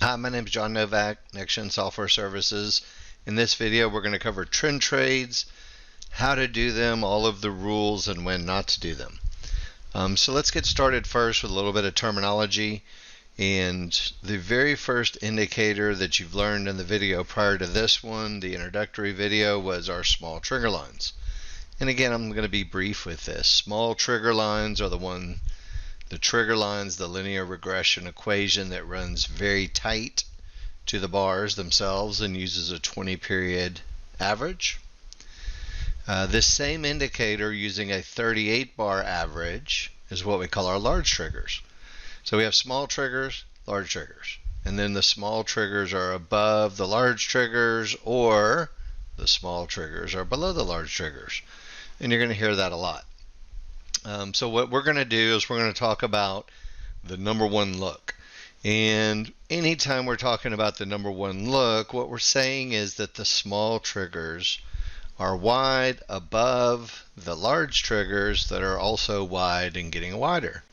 Hi, my name is John Novak, Nexgen Software Services. In this video, we're going to cover trend trades, how to do them, all of the rules, and when not to do them. So let's get started first with a little bit of terminology. And the very first indicator that you've learned in the video prior to this one, the introductory video, was our small trigger lines. And again, I'm going to be brief with this. Small trigger lines are the trigger lines, the linear regression equation that runs very tight to the bars themselves and uses a 20-period average. This same indicator using a 38-bar average is what we call our large triggers. So we have small triggers, large triggers, and then the small triggers are above the large triggers, or the small triggers are below the large triggers. And you're going to hear that a lot. So what we're going to do is we're going to talk about the number one look. And anytime we're talking about the number one look, what we're saying is that the small triggers are wide above the large triggers that are also wide and getting wider.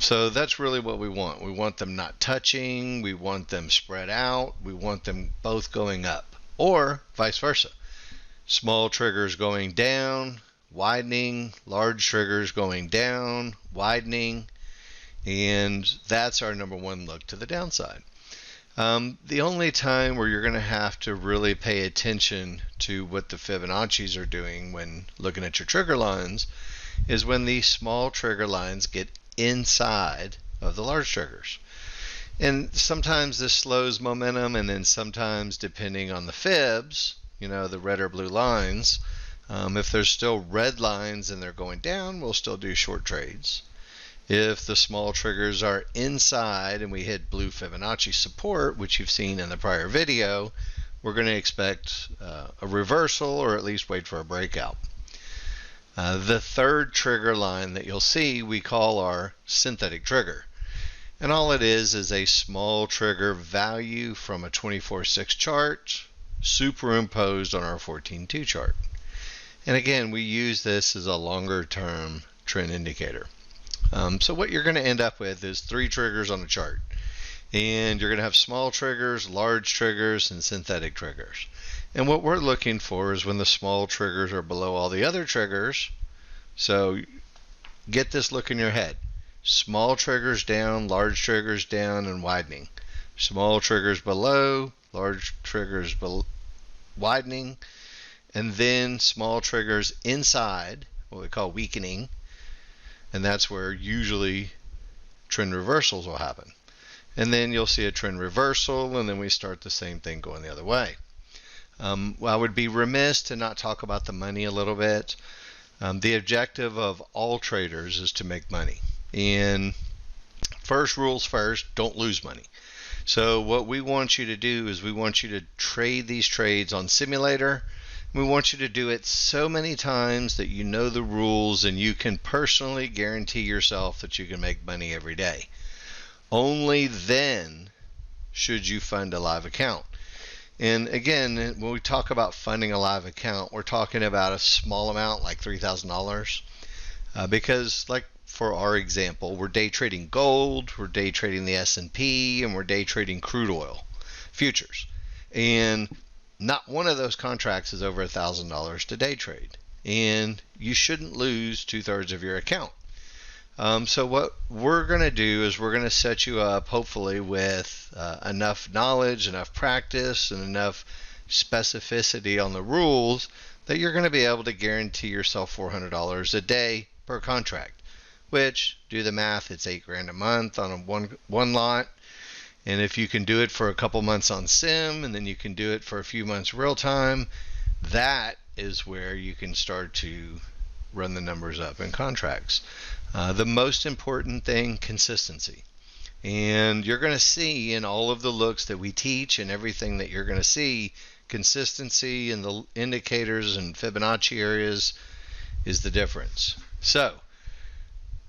So that's really what we want. We want them not touching, we want them spread out, we want them both going up, or vice versa. Small triggers going down, widening, large triggers going down, widening, and that's our number one look to the downside. The only time where you're going to have to really pay attention to what the Fibonacci's are doing when looking at your trigger lines is when these small trigger lines get inside of the large triggers. And sometimes this slows momentum, and then sometimes, depending on the fibs, the red or blue lines, if there's still red lines and they're going down, we'll still do short trades. If the small triggers are inside and we hit blue Fibonacci support, which you've seen in the prior video, we're going to expect a reversal, or at least wait for a breakout. The third trigger line that you'll see we call our synthetic trigger. And all it is a small trigger value from a 24/6 chart superimposed on our 14/2 chart. And again, we use this as a longer term trend indicator. So what you're going to end up with is 3 triggers on a chart. And you're going to have small triggers, large triggers, and synthetic triggers. And what we're looking for is when the small triggers are below all the other triggers. So get this look in your head. Small triggers down, large triggers down, and widening. Small triggers below, large triggers widening, and then small triggers inside, what we call weakening, and that's where usually trend reversals will happen. And then you'll see a trend reversal, and then we start the same thing going the other way. Well, I would be remiss to not talk about the money a little bit. The objective of all traders is to make money. And first rules first, don't lose money. So what we want you to do is we want you to trade these trades on simulator. We want you to do it so many times that you know the rules and you can personally guarantee yourself that you can make money every day. Only then should you fund a live account. And again, when we talk about funding a live account, we're talking about a small amount like $3,000 because, like for our example, we're day trading gold, we're day trading the S&P, and we're day trading crude oil futures. And not one of those contracts is over $1,000 to day trade. And you shouldn't lose 2/3 of your account. So what we're going to do is we're going to set you up hopefully with enough knowledge, enough practice, and enough specificity on the rules that you're going to be able to guarantee yourself $400 a day per contract. Which, do the math, it's $8,000 a month on one lot. And if you can do it for a couple months on sim, and then you can do it for a few months real time, that is where you can start to run the numbers up in contracts. The most important thing, consistency. And you're going to see in all of the looks that we teach and everything that you're going to see, consistency in the indicators and Fibonacci areas is the difference. So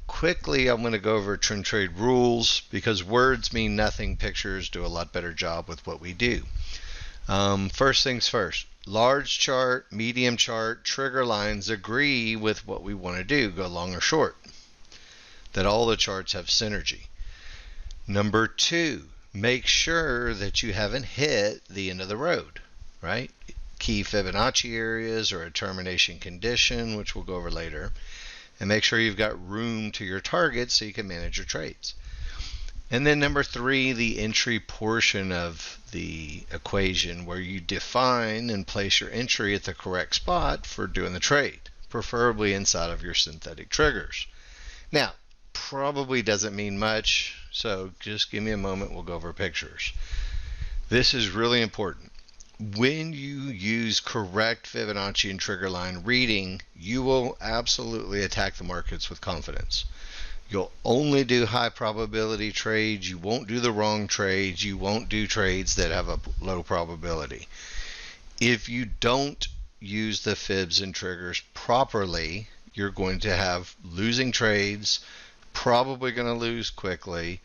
quickly, I'm going to go over trend trade rules because words mean nothing. Pictures do a lot better job with what we do. First things first, large chart, medium chart, trigger lines agree with what we want to do, go long or short. That all the charts have synergy. Number two, make sure that you haven't hit the end of the road, right? Key Fibonacci areas or a termination condition, which we'll go over later, and make sure you've got room to your target so you can manage your trades. And then number 3, the entry portion of the equation, where you define and place your entry at the correct spot for doing the trade, preferably inside of your synthetic triggers. Now, probably doesn't mean much, so just give me a moment, we'll go over pictures. This is really important. When you use correct Fibonacci and trigger line reading, you will absolutely attack the markets with confidence. You'll only do high probability trades. You won't do the wrong trades. You won't do trades that have a low probability. If you don't use the fibs and triggers properly, you're going to have losing trades, probably going to lose quickly.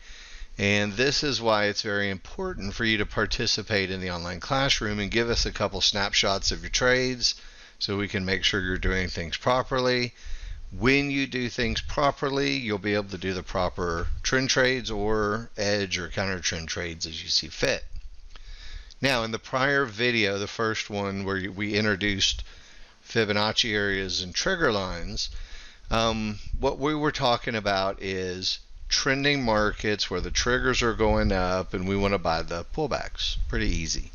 And this is why it's very important for you to participate in the online classroom and give us a couple snapshots of your trades so we can make sure you're doing things properly. When you do things properly, you'll be able to do the proper trend trades or edge or counter trend trades as you see fit. Now, in the prior video, the first one where we introduced Fibonacci areas and trigger lines, what we were talking about is trending markets where the triggers are going up and we want to buy the pullbacks. Pretty easy.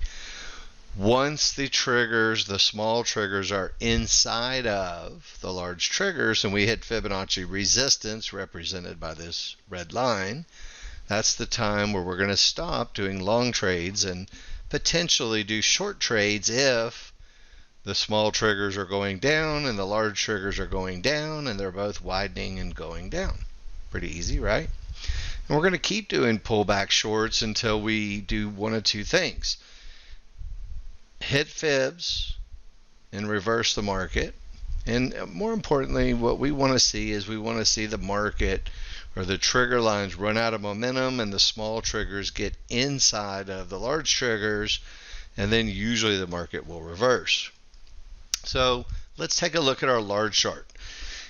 Once the triggers, the small triggers, are inside of the large triggers and we hit Fibonacci resistance represented by this red line, that's the time where we're going to stop doing long trades and potentially do short trades if the small triggers are going down and the large triggers are going down and they're both widening and going down. Pretty easy, right? And we're going to keep doing pullback shorts until we do one of two things. Hit fibs and reverse the market. And more importantly, what we want to see is we want to see the market or the trigger lines run out of momentum and the small triggers get inside of the large triggers, and then usually the market will reverse. So let's take a look at our large chart.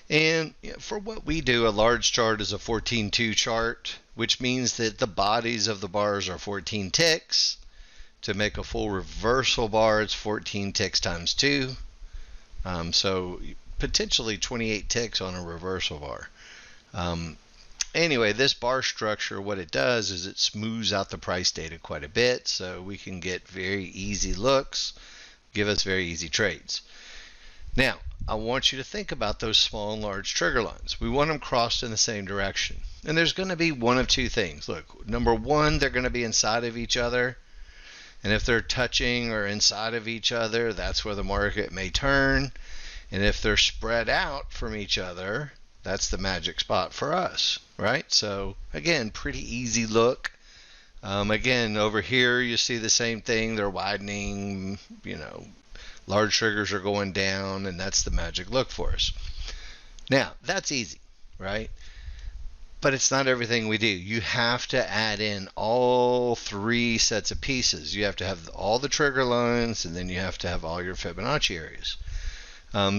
And for what we do, a large chart is a 14-2 chart, which means that the bodies of the bars are 14 ticks. To make a full reversal bar, it's 14 ticks times 2. So potentially 28 ticks on a reversal bar. Anyway, this bar structure, what it does is it smooths out the price data quite a bit, so we can get very easy looks, give us very easy trades. Now, I want you to think about those small and large trigger lines. We want them crossed in the same direction. And there's going to be one of two things. Look, number one, they're going to be inside of each other. And if they're touching or inside of each other, that's where the market may turn. And if they're spread out from each other, that's the magic spot for us, right? So again, pretty easy look. Again, over here you see the same thing. They're widening, large triggers are going down, and that's the magic look for us. Now, that's easy, right? But it's not everything we do. You have to add in all 3 sets of pieces. You have to have all the trigger lines, and then you have to have all your Fibonacci areas.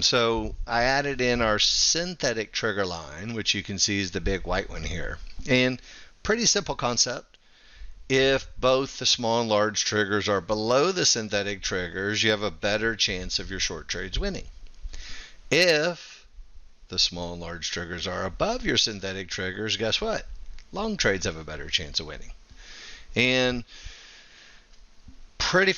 So I added in our synthetic trigger line, which you can see is the big white one here. And pretty simple concept. If both the small and large triggers are below the synthetic triggers, you have a better chance of your short trades winning. If the small and large triggers are above your synthetic triggers, guess what? Long trades have a better chance of winning. And pretty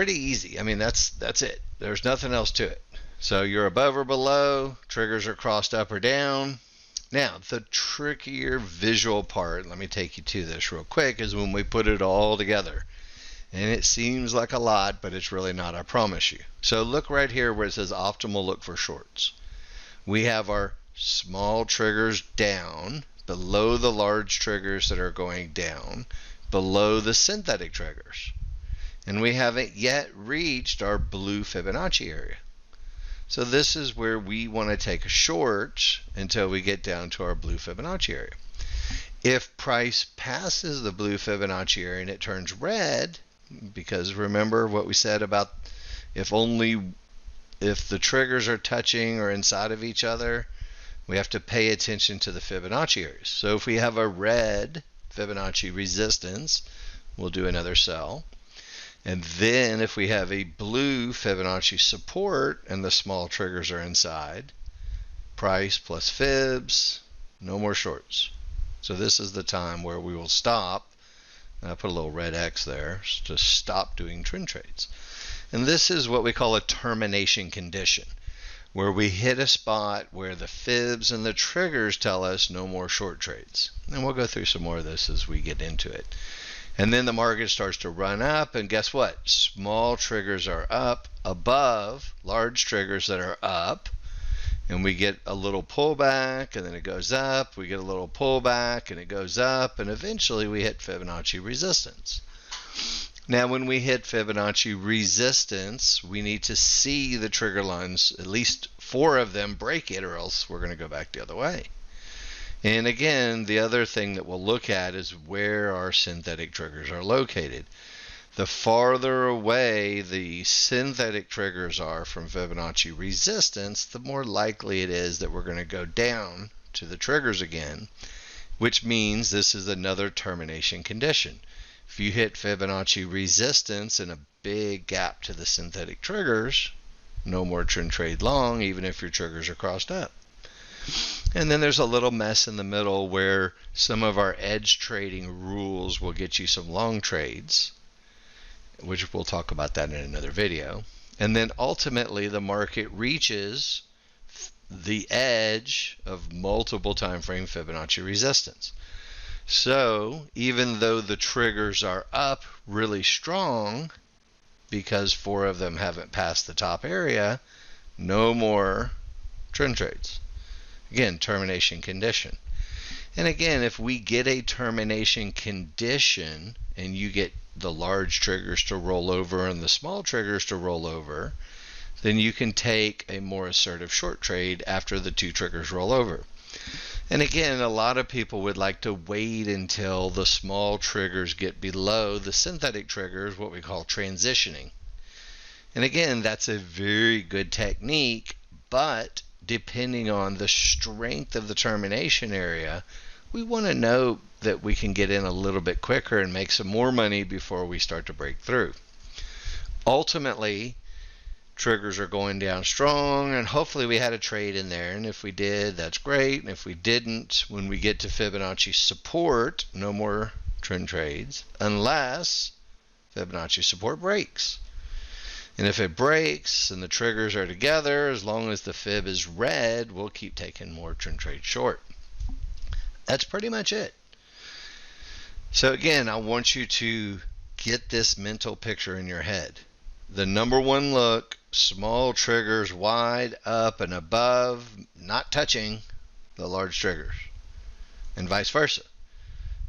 easy. I mean, that's it. There's nothing else to it. So you're above or below, triggers are crossed up or down. Now, the trickier visual part, let me take you to this real quick, is when we put it all together. And it seems like a lot, but it's really not, I promise you. So look right here where it says optimal look for shorts. We have our small triggers down, below the large triggers that are going down, below the synthetic triggers. And we haven't yet reached our blue Fibonacci area. So this is where we want to take a short until we get down to our blue Fibonacci area. If price passes the blue Fibonacci area and it turns red, because remember what we said about if the triggers are touching or inside of each other, we have to pay attention to the Fibonacci areas. So if we have a red Fibonacci resistance, we'll do another sell. And then if we have a blue Fibonacci support and the small triggers are inside, price plus fibs, no more shorts. So this is the time where we will stop. I put a little red X there to stop doing trend trades. And this is what we call a termination condition, where we hit a spot where the fibs and the triggers tell us no more short trades. And we'll go through some more of this as we get into it. And then the market starts to run up, and guess what? Small triggers are up above large triggers that are up, and we get a little pullback, and then it goes up. We get a little pullback, and it goes up, and eventually we hit Fibonacci resistance. Now, when we hit Fibonacci resistance, we need to see the trigger lines, at least 4 of them, break it, or else we're going to go back the other way. And again, the other thing that we'll look at is where our synthetic triggers are located. The farther away the synthetic triggers are from Fibonacci resistance, the more likely it is that we're going to go down to the triggers again, which means this is another termination condition. If you hit Fibonacci resistance and a big gap to the synthetic triggers, no more trend trade long, even if your triggers are crossed up. And then there's a little mess in the middle where some of our edge trading rules will get you some long trades, which we'll talk about that in another video. And then ultimately the market reaches the edge of multiple time frame Fibonacci resistance. So even though the triggers are up really strong, because 4 of them haven't passed the top area, no more trend trades. Again, termination condition. And again, if we get a termination condition and you get the large triggers to roll over and the small triggers to roll over, then you can take a more assertive short trade after the 2 triggers roll over. And again, a lot of people would like to wait until the small triggers get below the synthetic triggers, what we call transitioning. And again, that's a very good technique, but depending on the strength of the termination area, we want to know that we can get in a little bit quicker and make some more money before we start to break through. Ultimately, triggers are going down strong, and hopefully we had a trade in there, and if we did, that's great. And if we didn't, when we get to Fibonacci support, no more trend trades unless Fibonacci support breaks. And if it breaks and the triggers are together, as long as the fib is red, we'll keep taking more trend trade short. That's pretty much it. So again, I want you to get this mental picture in your head. The number 1 look, small triggers wide up and above, not touching the large triggers, and vice versa.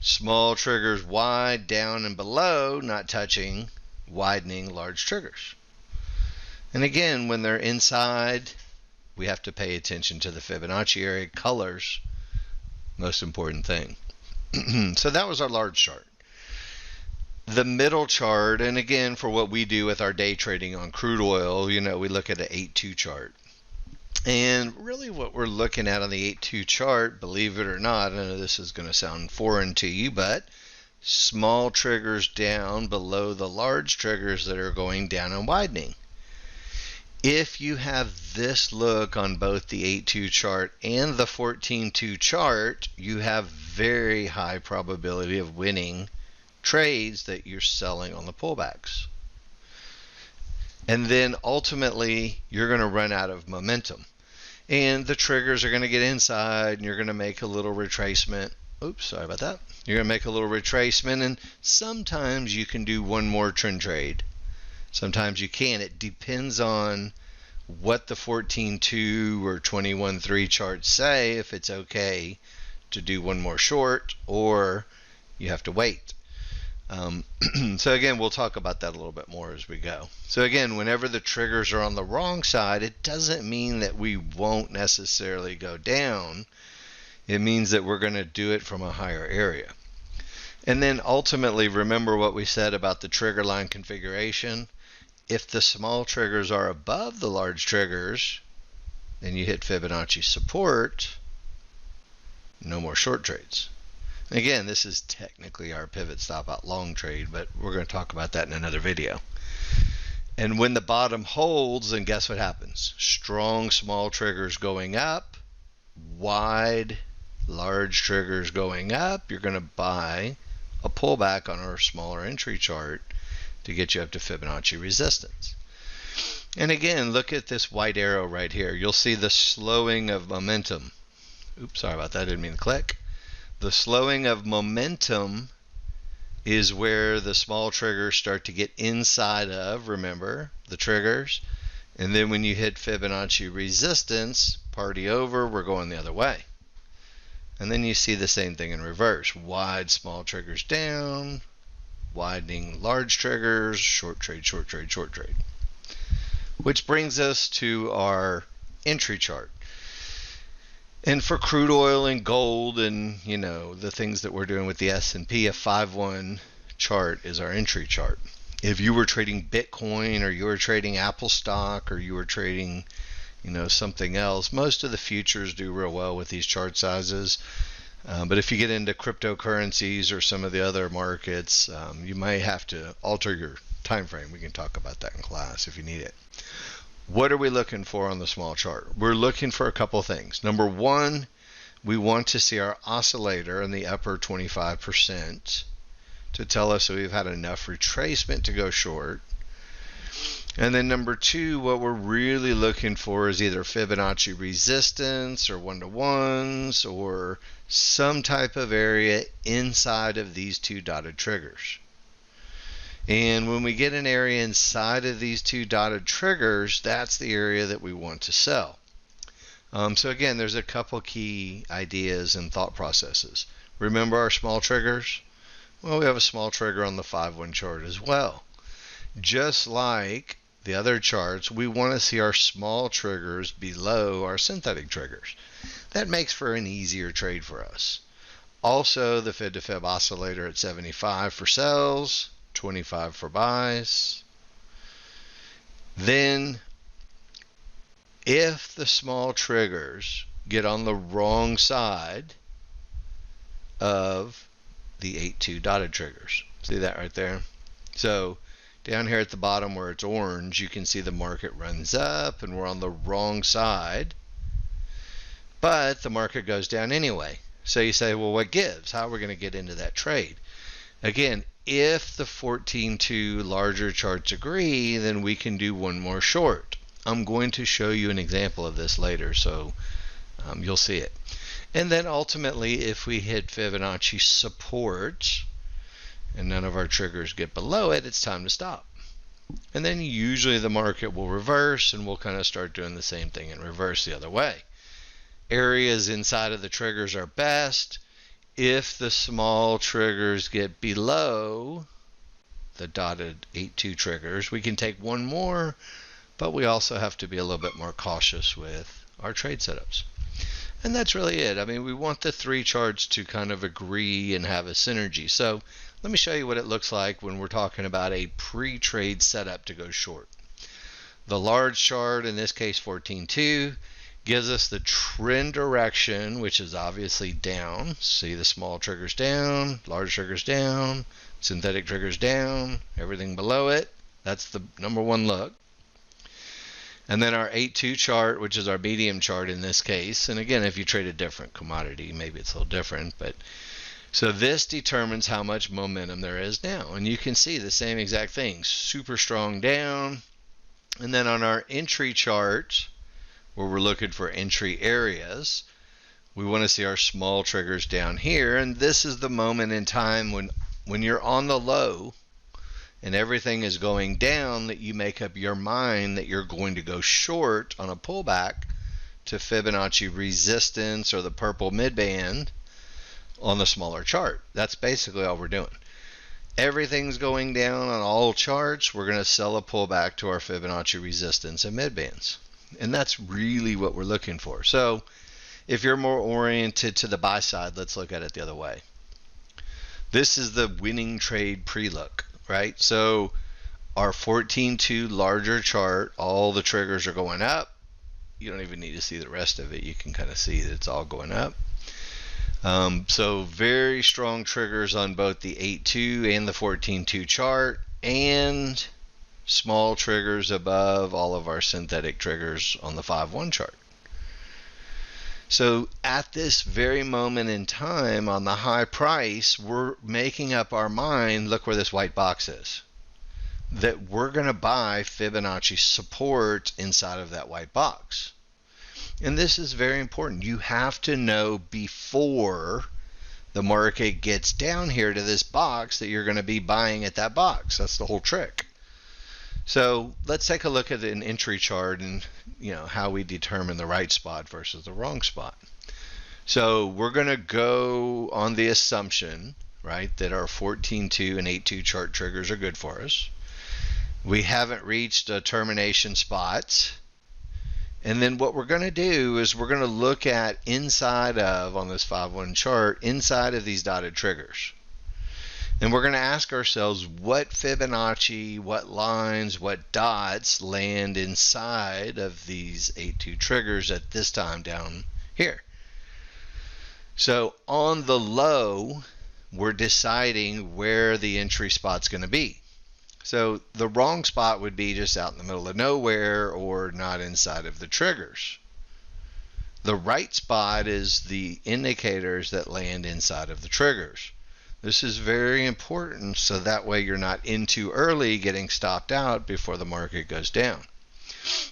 Small triggers wide down and below, not touching widening large triggers. And again, when they're inside, we have to pay attention to the Fibonacci area. Colors, most important thing. So that was our large chart. The middle chart, and again, for what we do with our day trading on crude oil, we look at an 8-2 chart. And really what we're looking at on the 8-2 chart, believe it or not, I know this is going to sound foreign to you, but small triggers down below the large triggers that are going down and widening. If you have this look on both the 8-2 chart and the 14-2 chart, you have very high probability of winning trades that you're selling on the pullbacks. And then ultimately, you're going to run out of momentum. And the triggers are going to get inside, and you're going to make a little retracement. Oops, sorry about that. You're going to make a little retracement, and sometimes you can do one more trend trade. Sometimes you can. It depends on what the 14-2 or 21-3 charts say, if it's okay to do one more short or you have to wait. So again, we'll talk about that a little bit more as we go. So again, whenever the triggers are on the wrong side, it doesn't mean that we won't necessarily go down. It means that we're going to do it from a higher area. And then ultimately, remember what we said about the trigger line configuration. If the small triggers are above the large triggers, then you hit Fibonacci support, no more short trades. Again, this is technically our pivot stop out long trade, but we're going to talk about that in another video. And when the bottom holds, then guess what happens? Strong small triggers going up, wide large triggers going up. You're going to buy a pullback on our smaller entry chart to get you up to Fibonacci resistance. And again, look at this white arrow right here. You'll see the slowing of momentum. Oops, sorry about that, I didn't mean to click. The slowing of momentum is where the small triggers start to get inside of, remember, the triggers. And then when you hit Fibonacci resistance, party over, we're going the other way. And then you see the same thing in reverse. Wide small triggers down, widening large triggers, short trade, short trade, short trade. Which brings us to our entry chart. And for crude oil and gold and, you know, the things that we're doing with the S&P, a 5-1 chart is our entry chart. If you were trading Bitcoin or you were trading Apple stock or you were trading, you know, something else, most of the futures do real well with these chart sizes. But if you get into cryptocurrencies or some of the other markets, you may have to alter your time frame. We can talk about that in class if you need it. What are we looking for on the small chart? We're looking for a couple things. Number one, we want to see our oscillator in the upper 25% to tell us that we've had enough retracement to go short. And then number two, what we're really looking for is either Fibonacci resistance or one-to-ones or some type of area inside of these two dotted triggers. And when we get an area inside of these two dotted triggers, that's the area that we want to sell. So again, there's a couple key ideas and thought processes. Remember our small triggers? Well, we have a small trigger on the 5-1 chart as well. Just like the other charts, we want to see our small triggers below our synthetic triggers. That makes for an easier trade for us. Also, the Fib to Fib oscillator at 75 for sells, 25 for buys. Then, if the small triggers get on the wrong side of the 8-2 dotted triggers, see that right there? So down here at the bottom where it's orange, you can see the market runs up and we're on the wrong side, but the market goes down anyway. So you say, well, what gives? How are we going to get into that trade? Again, if the 14-2 larger charts agree, then we can do one more short. I'm going to show you an example of this later, so you'll see it. And then ultimately, if we hit Fibonacci support and none of our triggers get below it, it's time to stop. And then usually the market will reverse and we'll kind of start doing the same thing in reverse the other way. Areas inside of the triggers are best. If the small triggers get below the dotted 8-2 triggers, we can take one more, but we also have to be a little bit more cautious with our trade setups. And that's really it. I mean, we want the three charts to kind of agree and have a synergy. So let me show you what it looks like when we're talking about a pre-trade setup to go short. The large chart, in this case 14-2, gives us the trend direction, which is obviously down. See the small triggers down, large triggers down, synthetic triggers down, everything below it. That's the number one look. And then our 8-2 chart, which is our medium chart in this case. And again, if you trade a different commodity, maybe it's a little different. But so this determines how much momentum there is now. And you can see the same exact thing, super strong down. And then on our entry chart, where we're looking for entry areas, we want to see our small triggers down here. And this is the moment in time when you're on the low and everything is going down that you make up your mind that you're going to go short on a pullback to Fibonacci resistance or the purple midband on the smaller chart. That's basically all we're doing. Everything's going down on all charts. We're going to sell a pullback to our Fibonacci resistance and midbands. And that's really what we're looking for. So if you're more oriented to the buy side, let's look at it the other way. This is the winning trade pre-look, right? So our 14-2 larger chart, all the triggers are going up. You don't even need to see the rest of it. You can kind of see that it's all going up. So very strong triggers on both the 8-2 and the 14-2 chart, and small triggers above all of our synthetic triggers on the 5-1 chart. So at this very moment in time on the high price, we're making up our mind, look where this white box is, that we're going to buy Fibonacci support inside of that white box. And this is very important. You have to know before the market gets down here to this box that you're going to be buying at that box. That's the whole trick. So let's take a look at an entry chart and how we determine the right spot versus the wrong spot. So we're going to go on the assumption, right, that our 14-2 and 8-2 chart triggers are good for us. We haven't reached a termination spot. And then what we're going to do is we're going to look at inside of, on this 5-1 chart, inside of these dotted triggers. And we're going to ask ourselves what Fibonacci, what lines, what dots land inside of these 8-2 triggers at this time down here. So on the low, we're deciding where the entry spot's going to be. So the wrong spot would be just out in the middle of nowhere or not inside of the triggers. The right spot is the indicators that land inside of the triggers. This is very important so that way you're not in too early getting stopped out before the market goes down.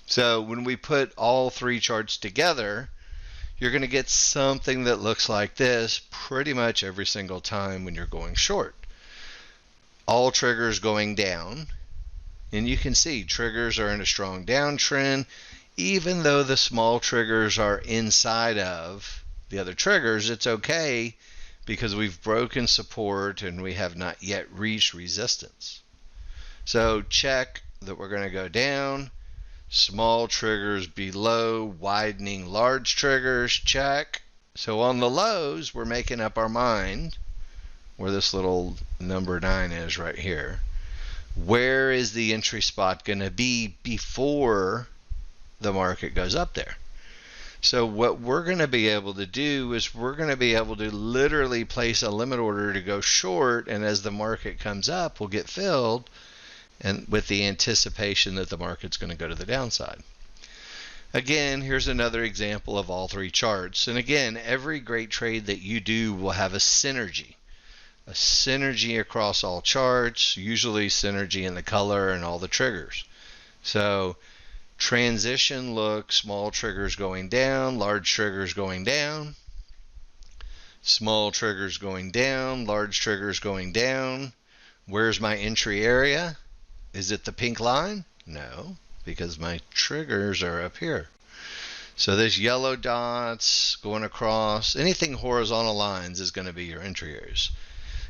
So when we put all three charts together, you're going to get something that looks like this pretty much every single time when you're going short. All triggers going down, and you can see triggers are in a strong downtrend, even though the small triggers are inside of the other triggers. It's okay because we've broken support and we have not yet reached resistance. So check that we're going to go down, small triggers below, widening large triggers, check. So on the lows, we're making up our mind where this little number 9 is right here. Where is the entry spot going to be before the market goes up there? So what we're going to be able to do is we're going to be able to literally place a limit order to go short, and as the market comes up, we'll get filled, and with the anticipation that the market's going to go to the downside. Again, here's another example of all three charts. And again, every great trade that you do will have a synergy. A synergy across all charts, usually synergy in the color and all the triggers. So transition look, small triggers going down, large triggers going down, small triggers going down, large triggers going down. Where's my entry area? Is it the pink line? No, because my triggers are up here. So there's yellow dots going across. Anything horizontal lines is going to be your entry areas.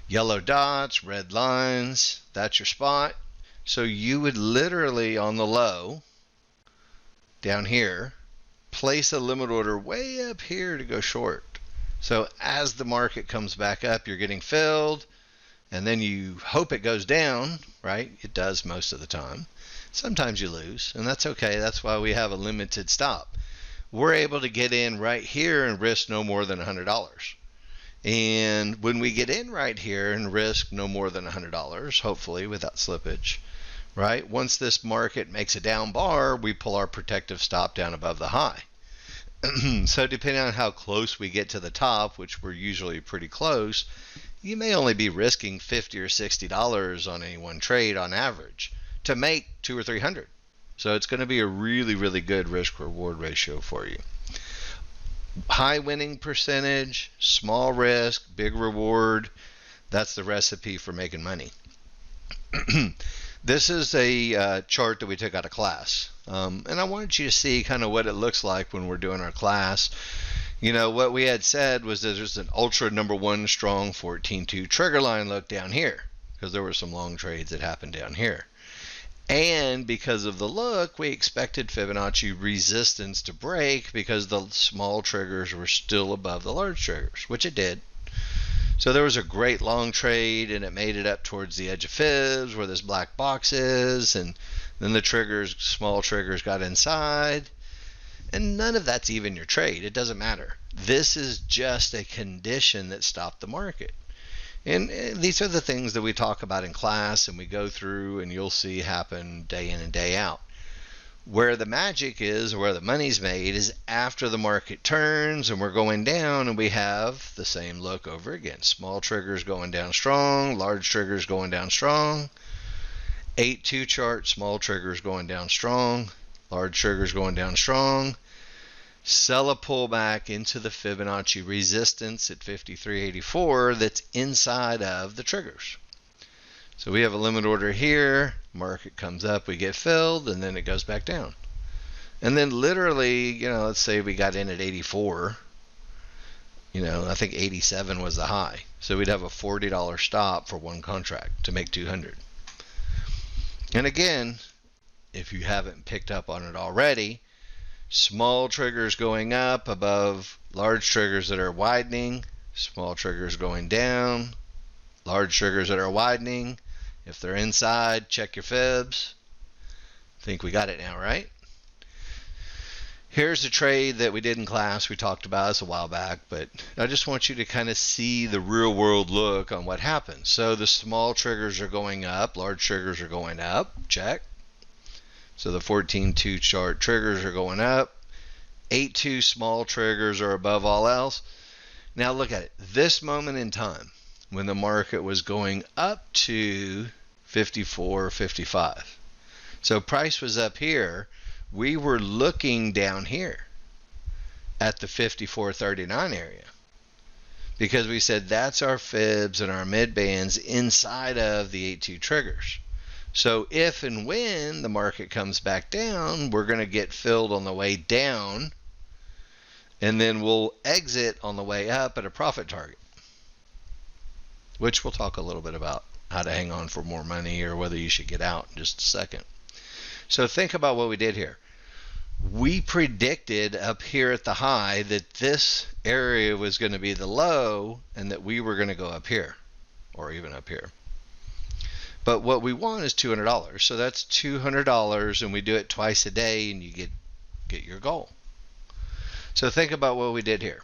Yellow dots, red lines, that's your spot. So you would literally on the low, down here, place a limit order way up here to go short. So as the market comes back up, you're getting filled, and then you hope it goes down, right? It does most of the time. Sometimes you lose, and that's okay. That's why we have a limited stop. We're able to get in right here and risk no more than $100. And when we get in right here and risk no more than $100, hopefully without slippage, right? Once this market makes a down bar, we pull our protective stop down above the high. So depending on how close we get to the top, which we're usually pretty close, you may only be risking $50 or $60 on any one trade on average to make $200 or $300. So it's going to be a really, really good risk-reward ratio for you. High winning percentage, small risk, big reward. That's the recipe for making money. This is a chart that we took out of class. And I wanted you to see kind of what it looks like when we're doing our class. You know, what we had said was that there's an ultra number 1 strong 14-2 trigger line look down here, because there were some long trades that happened down here. And because of the look, we expected Fibonacci resistance to break because the small triggers were still above the large triggers, which it did. So there was a great long trade, and it made it up towards the edge of fibs where this black box is, and then the triggers, small triggers, got inside. And none of that's even your trade. It doesn't matter. This is just a condition that stopped the market. And these are the things that we talk about in class and we go through and you'll see happen day in and day out. Where the magic is, where the money's made, is after the market turns and we're going down and we have the same look over again. Small triggers going down strong, large triggers going down strong. 8-2 chart, small triggers going down strong, large triggers going down strong. Sell a pullback into the Fibonacci resistance at 53.84 that's inside of the triggers. So we have a limit order here, market comes up, we get filled, and then it goes back down. And then literally, let's say we got in at 84, I think 87 was the high. So we'd have a $40 stop for one contract to make 200. And again, if you haven't picked up on it already, small triggers going up above large triggers that are widening, small triggers going down, large triggers that are widening. If they're inside, check your fibs. I think we got it now, right? Here's a trade that we did in class. We talked about this a while back, but I just want you to kind of see the real world look on what happens. So the small triggers are going up, large triggers are going up, check. So the 14-2 chart triggers are going up. 8-2 small triggers are above all else. Now look at it. This moment in time, when the market was going up to 54.55. So price was up here. We were looking down here at the 54.39 area because we said that's our fibs and our mid bands inside of the 8-2 triggers. So if and when the market comes back down, we're going to get filled on the way down, and then we'll exit on the way up at a profit target, which we'll talk a little bit about how to hang on for more money or whether you should get out in just a second. So think about what we did here. We predicted up here at the high that this area was going to be the low and that we were going to go up here or even up here. But what we want is $200. So that's $200 and we do it twice a day and you get your goal. So think about what we did here.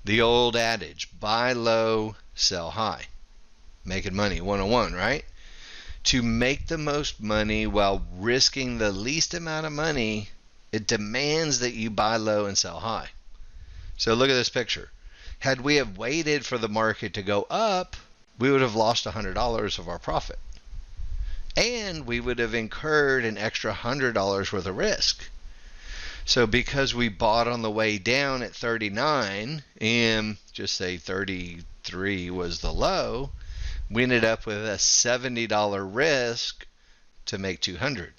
The old adage, buy low, sell high. Making money 101, right? To make the most money while risking the least amount of money, it demands that you buy low and sell high. So look at this picture. Had we have waited for the market to go up, we would have lost $100 of our profit. And we would have incurred an extra $100 worth of risk. So because we bought on the way down at 39 and just say 33 was the low, we ended up with a $70 risk to make 200.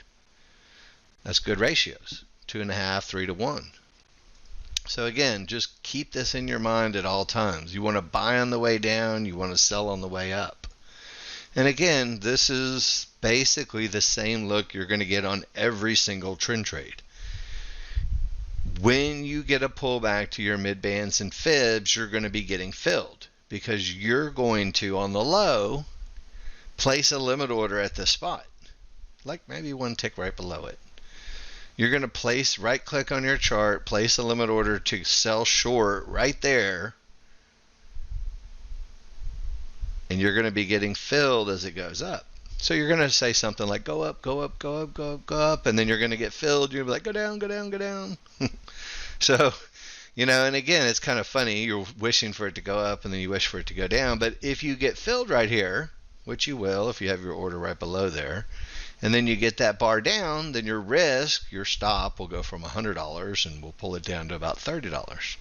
That's good ratios, 2.5, 3 to 1. So again, just keep this in your mind at all times. You want to buy on the way down, you want to sell on the way up. And again, this is basically the same look you're going to get on every single trend trade. When you get a pullback to your mid bands and fibs, you're going to be getting filled because you're going to, on the low, place a limit order at this spot, like maybe one tick right below it. You're going to right click on your chart, place a limit order to sell short right there, and you're going to be getting filled as it goes up. So you're going to say something like go up, go up, go up, go up, go up, and then you're going to get filled. You're going to be like go down, go down, go down. So, and again, it's kind of funny. You're wishing for it to go up and then you wish for it to go down. But if you get filled right here, which you will if you have your order right below there, and then you get that bar down, then your risk, your stop will go from $100 and we'll pull it down to about $30.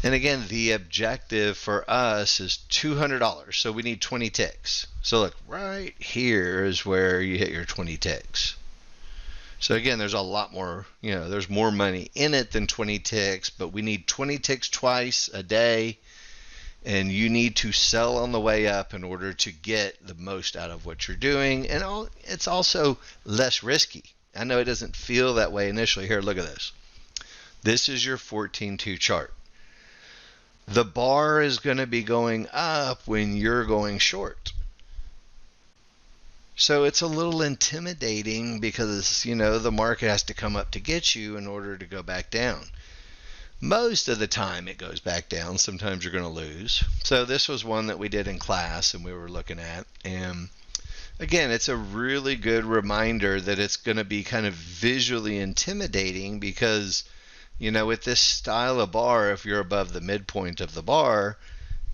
And again, the objective for us is $200. So we need 20 ticks. So look, right here is where you hit your 20 ticks. So again, there's a lot more, there's more money in it than 20 ticks, but we need 20 ticks twice a day. And you need to sell on the way up in order to get the most out of what you're doing. And it's also less risky. I know it doesn't feel that way initially. Here, look at this. This is your 14-2 chart. The bar is going to be going up when you're going short. So it's a little intimidating because, the market has to come up to get you in order to go back down. Most of the time it goes back down. Sometimes you're going to lose. So this was one that we did in class and we were looking at. And again, it's a really good reminder that it's going to be kind of visually intimidating because, with this style of bar, if you're above the midpoint of the bar,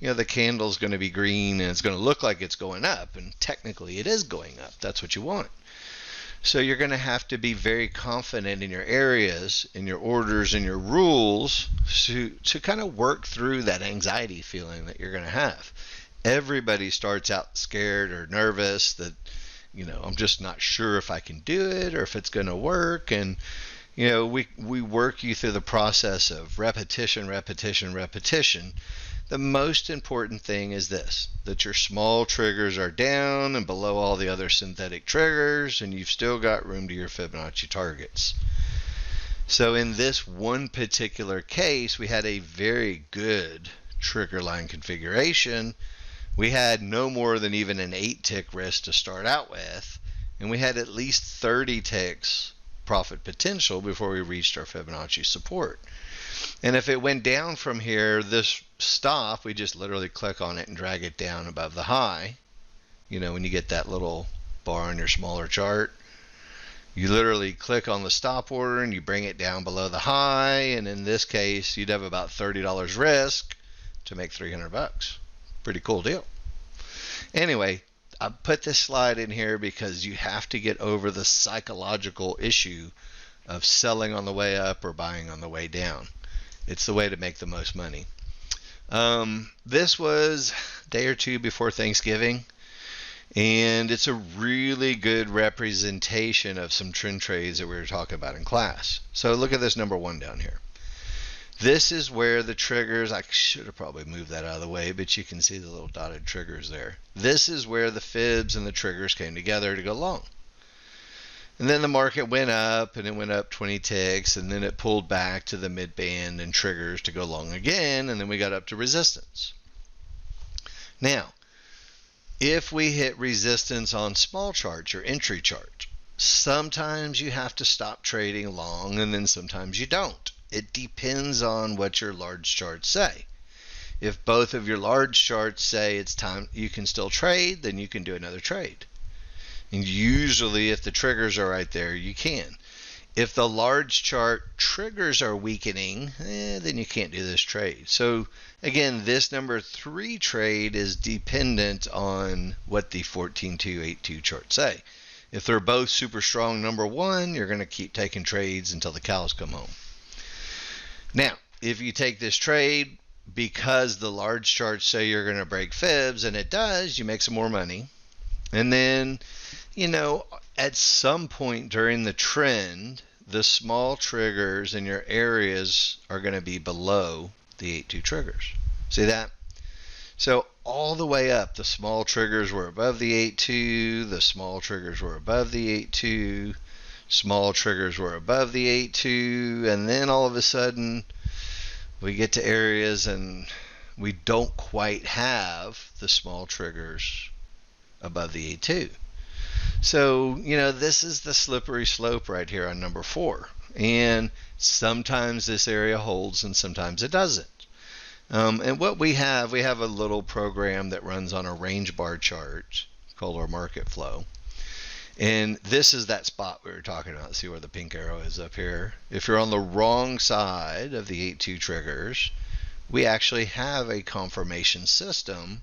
the candle's going to be green and it's going to look like it's going up. And technically it is going up. That's what you want. So you're going to have to be very confident in your areas, in your orders, in your rules to kind of work through that anxiety feeling that you're going to have. Everybody starts out scared or nervous that, I'm just not sure if I can do it or if it's going to work. And, we work you through the process of repetition, repetition, repetition. The most important thing is this, that your small triggers are down and below all the other synthetic triggers, and you've still got room to your Fibonacci targets. So in this one particular case, we had a very good trigger line configuration. We had no more than even an 8-tick risk to start out with, and we had at least 30 ticks profit potential before we reached our Fibonacci support. And if it went down from here, this stop, we just literally click on it and drag it down above the high. When you get that little bar on your smaller chart, you literally click on the stop order and you bring it down below the high. And in this case, you'd have about $30 risk to make $300. Pretty cool deal. Anyway, I put this slide in here because you have to get over the psychological issue of selling on the way up or buying on the way down. It's the way to make the most money. This was a day or two before Thanksgiving, and it's a really good representation of some trend trades that we were talking about in class. So look at this number 1 down here. This is where the triggers, I should have probably moved that out of the way, but you can see the little dotted triggers there. This is where the fibs and the triggers came together to go long. And then the market went up, and it went up 20 ticks, and then it pulled back to the mid-band and triggers to go long again, and then we got up to resistance. Now, if we hit resistance on small charts, your entry chart, sometimes you have to stop trading long, and then sometimes you don't. It depends on what your large charts say. If both of your large charts say it's time, you can still trade, then you can do another trade. And usually if the triggers are right there, you can. If the large chart triggers are weakening, then you can't do this trade. So again, this number 3 trade is dependent on what the 14-2, 8-2 charts say. If they're both super strong number 1, you're going to keep taking trades until the cows come home. Now, if you take this trade because the large charts say you're going to break fibs, and it does, you make some more money. And then, at some point during the trend, the small triggers in your areas are going to be below the 8-2 triggers. See that? So all the way up, the small triggers were above the 8-2, the small triggers were above the 8-2, small triggers were above the 8-2, and then all of a sudden we get to areas and we don't quite have the small triggers above the 8-2. So, this is the slippery slope right here on number 4. And sometimes this area holds and sometimes it doesn't. And what we have a little program that runs on a range bar chart called our market flow. And this is that spot we were talking about. See where the pink arrow is up here? If you're on the wrong side of the 8-2 triggers, we actually have a confirmation system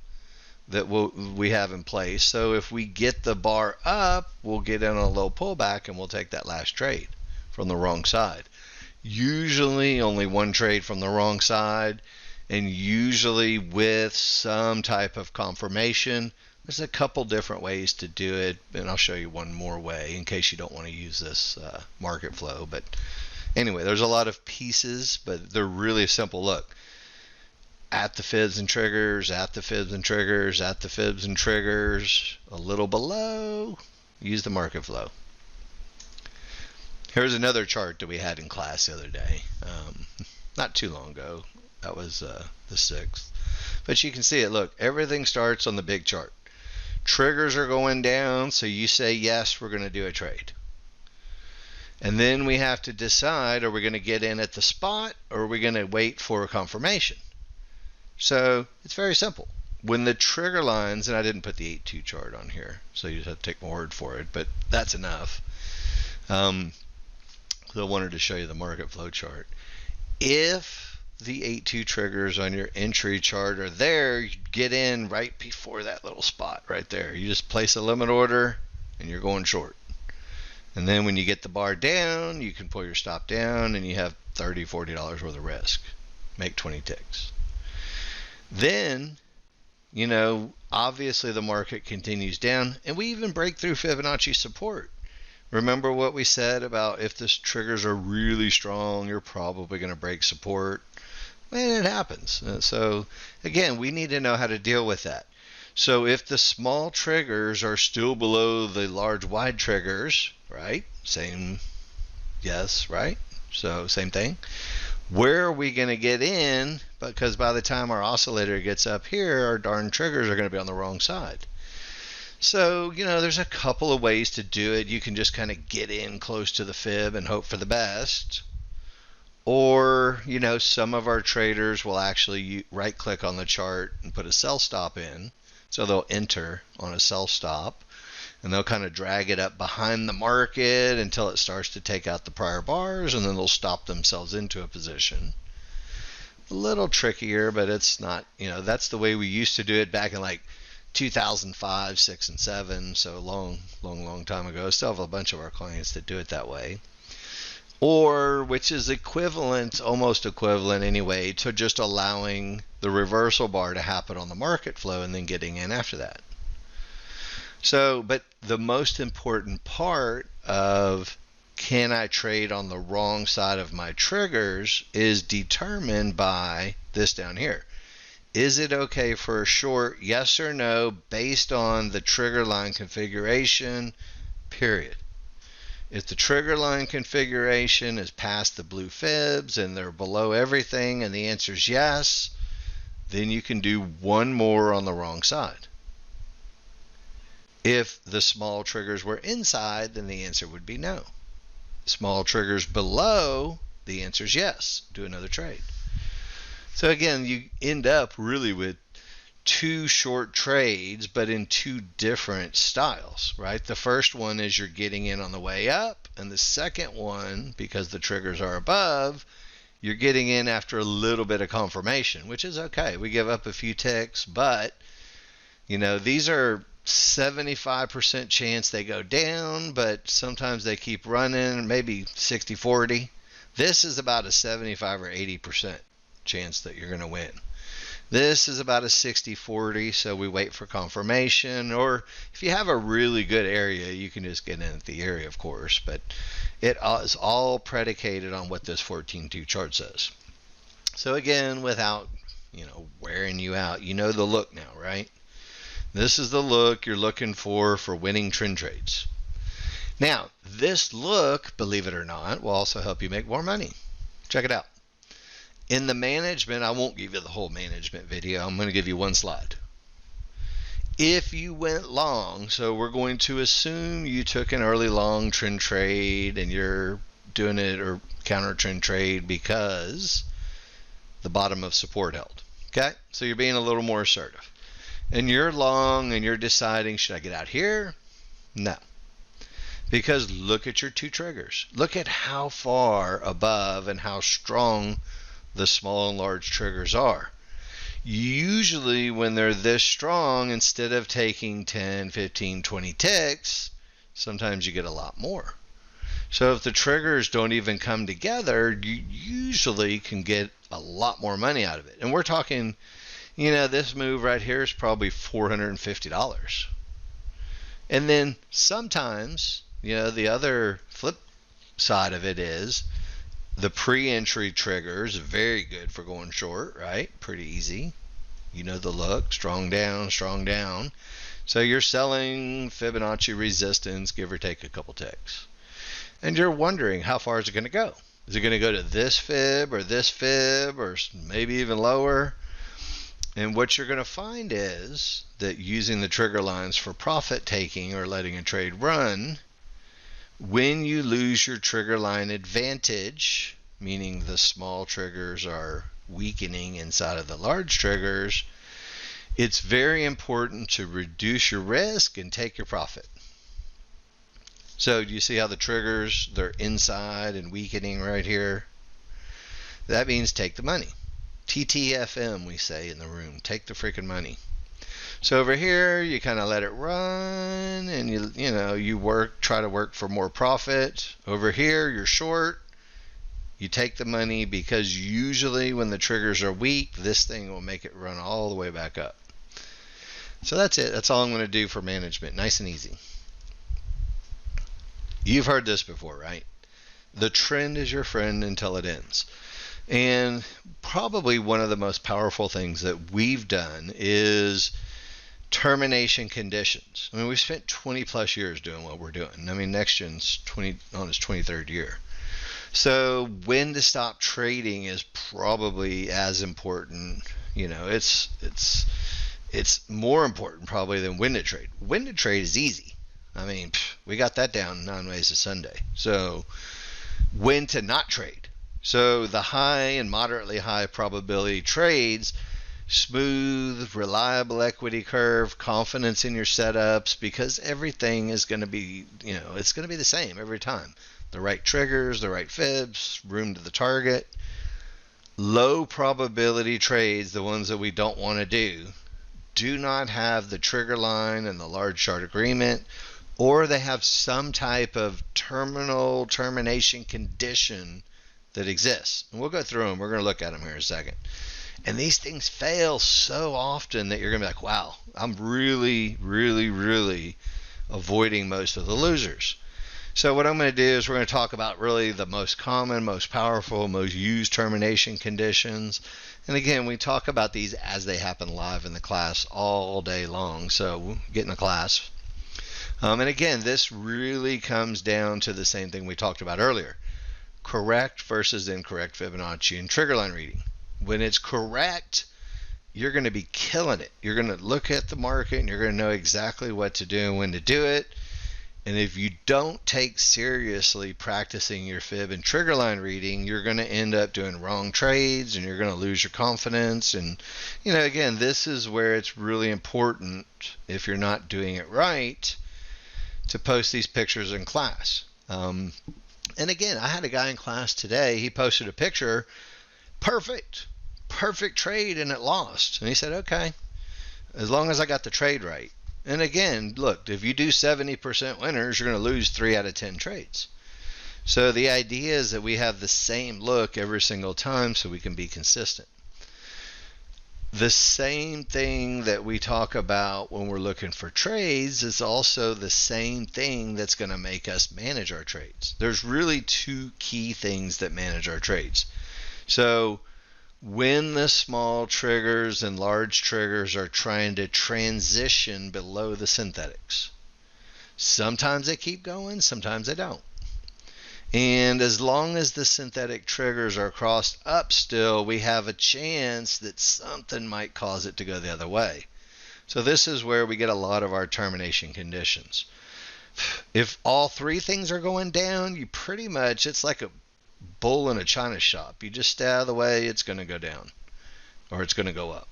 that we have in place. So if we get the bar up, we'll get in a little pullback and we'll take that last trade from the wrong side. Usually only one trade from the wrong side, and usually with some type of confirmation. There's a couple different ways to do it, and I'll show you one more way in case you don't want to use this market flow. But anyway, there's a lot of pieces, but they're really simple. Look, at the fibs and triggers, at the fibs and triggers, at the fibs and triggers, a little below, use the market flow. Here's another chart that we had in class the other day, not too long ago. That was the 6th. But you can see it. Look, everything starts on the big chart. Triggers are going down, so you say, yes, we're going to do a trade. And then we have to decide, are we going to get in at the spot or are we going to wait for a confirmation? So it's very simple. When the trigger lines, and I didn't put the 8-2 chart on here, so you just have to take my word for it, but that's enough. So I wanted to show you the market flow chart. If the 8-2 triggers on your entry chart are there, you get in right before that little spot right there. You just place a limit order and you're going short. And then when you get the bar down, you can pull your stop down and you have $30, $40 worth of risk. Make 20 ticks. Then, obviously the market continues down and we even break through Fibonacci support. Remember what we said about if the triggers are really strong, you're probably going to break support. And it happens. So again, we need to know how to deal with that. So if the small triggers are still below the large wide triggers, right? Yes, right? So same thing. Where are we going to get in? Because by the time our oscillator gets up here, our darn triggers are going to be on the wrong side. So, there's a couple of ways to do it. You can just kind of get in close to the fib and hope for the best. Or, some of our traders will actually right click on the chart and put a sell stop in. So they'll enter on a sell stop and they'll kind of drag it up behind the market until it starts to take out the prior bars, and then they'll stop themselves into a position. A little trickier, but it's not, that's the way we used to do it back in like 2005, 6, and 7, so long time ago. I still have a bunch of our clients that do it that way. Or, which is equivalent, almost equivalent anyway, to just allowing the reversal bar to happen on the market flow and then getting in after that. So, but the most important part of can I trade on the wrong side of my triggers is determined by this down here. Is it okay for a short, yes or no, based on the trigger line configuration, period. If the trigger line configuration is past the blue fibs and they're below everything and the answer is yes, then you can do one more on the wrong side. If the small triggers were inside, then the answer would be no. Small triggers below, the answer is yes. Do another trade. So again, you end up really with two short trades, but in two different styles, right? The first one is you're getting in on the way up, and the second one, because the triggers are above, you're getting in after a little bit of confirmation, which is okay. We give up a few ticks, but these are 75% chance they go down, but sometimes they keep running, maybe 60-40. This is about a 75 or 80% chance that you're going to win. This is about a 60-40, so we wait for confirmation. Or if you have a really good area, you can just get in at the area, of course. But it is all predicated on what this 14-2 chart says. So again, without wearing you out, the look now, right? This is the look you're looking for winning trend trades. Now, this look, believe it or not, will also help you make more money. Check it out. In the management, I won't give you the whole management video. I'm going to give you one slide. If you went long, so we're going to assume you took an early long trend trade and you're doing it or counter trend trade because the bottom of support held. Okay, so you're being a little more assertive. And you're long and you're deciding, should I get out here? No. Because look at your two triggers. Look at how far above and how strong the small and large triggers are. Usually when they're this strong, instead of taking 10, 15, 20 ticks, sometimes you get a lot more. So if the triggers don't even come together, you usually can get a lot more money out of it. And we're talking, this move right here is probably $450. And then sometimes, the other flip side of it is the pre-entry triggers, very good for going short, right? Pretty easy. The look, strong down, strong down. So you're selling Fibonacci resistance, give or take a couple ticks. And you're wondering, how far is it going to go? Is it going to go to this fib or maybe even lower? And what you're going to find is that using the trigger lines for profit taking or letting a trade run, When you lose your trigger line advantage, meaning the small triggers are weakening inside of the large triggers, it's very important to reduce your risk and take your profit. So you see how the triggers, they're inside and weakening right here? That means take the money. TTFM, we say in the room. Take the freaking money. So over here, you kind of let it run, and you try to work for more profit. Over here, you're short. You take the money because usually when the triggers are weak, this thing will make it run all the way back up. So that's it. That's all I'm going to do for management. Nice and easy. You've heard this before, right? The trend is your friend until it ends. And probably one of the most powerful things that we've done is termination conditions. I mean, we've spent 20 plus years doing what we're doing. I mean, Nexgen's on its 23rd year. So when to stop trading is probably as important. It's more important probably than when to trade. When to trade is easy. I mean, we got that down 9 ways to Sunday. So when to not trade. So the high and moderately high probability trades, smooth, reliable equity curve, confidence in your setups, because everything is going to be, it's going to be the same every time. The right triggers, the right fibs, room to the target. Low probability trades, the ones that we don't want to do not have the trigger line and the large chart agreement, or they have some type of termination condition that exists. And we'll go through them. We're going to look at them here in a second. And these things fail so often that you're going to be like, wow, I'm really, really, really avoiding most of the losers. So what I'm going to do is we're going to talk about really the most common, most powerful, most used termination conditions. And again, we talk about these as they happen live in the class all day long. So get in the class. And again, this really comes down to the same thing we talked about earlier. Correct versus incorrect Fibonacci and trigger line reading. When it's correct, you're going to be killing it. You're going to look at the market and you're going to know exactly what to do and when to do it. And if you don't take seriously practicing your fib and trigger line reading, you're going to end up doing wrong trades and you're going to lose your confidence. And, again, this is where it's really important, if you're not doing it right, to post these pictures in class. And again, I had a guy in class today, he posted a picture, perfect trade, and it lost. And he said, okay, as long as I got the trade right. And again, look, if you do 70% winners, you're going to lose 3 out of 10 trades. So the idea is that we have the same look every single time so we can be consistent. The same thing that we talk about when we're looking for trades is also the same thing that's going to make us manage our trades. There's really 2 key things that manage our trades. So when the small triggers and large triggers are trying to transition below the synthetics, sometimes they keep going, sometimes they don't. And as long as the synthetic triggers are crossed up still, we have a chance that something might cause it to go the other way. So this is where we get a lot of our termination conditions. If all 3 things are going down, you pretty much, it's like a bull in a china shop. You just stay out of the way, it's going to go down or it's going to go up.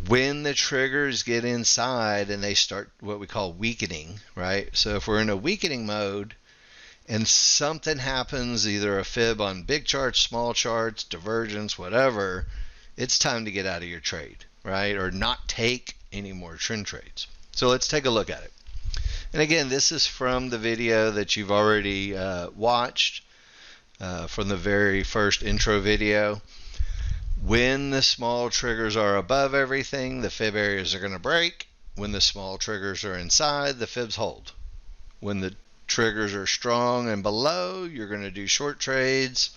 When the triggers get inside and they start what we call weakening, right? So if we're in a weakening mode, and something happens, either a fib on big charts, small charts, divergence, whatever, it's time to get out of your trade, right? Or not take any more trend trades. So let's take a look at it. And again, this is from the video that you've already watched from the very first intro video. When the small triggers are above everything, the fib areas are going to break. When the small triggers are inside, the fibs hold. When the triggers are strong and below, you're going to do short trades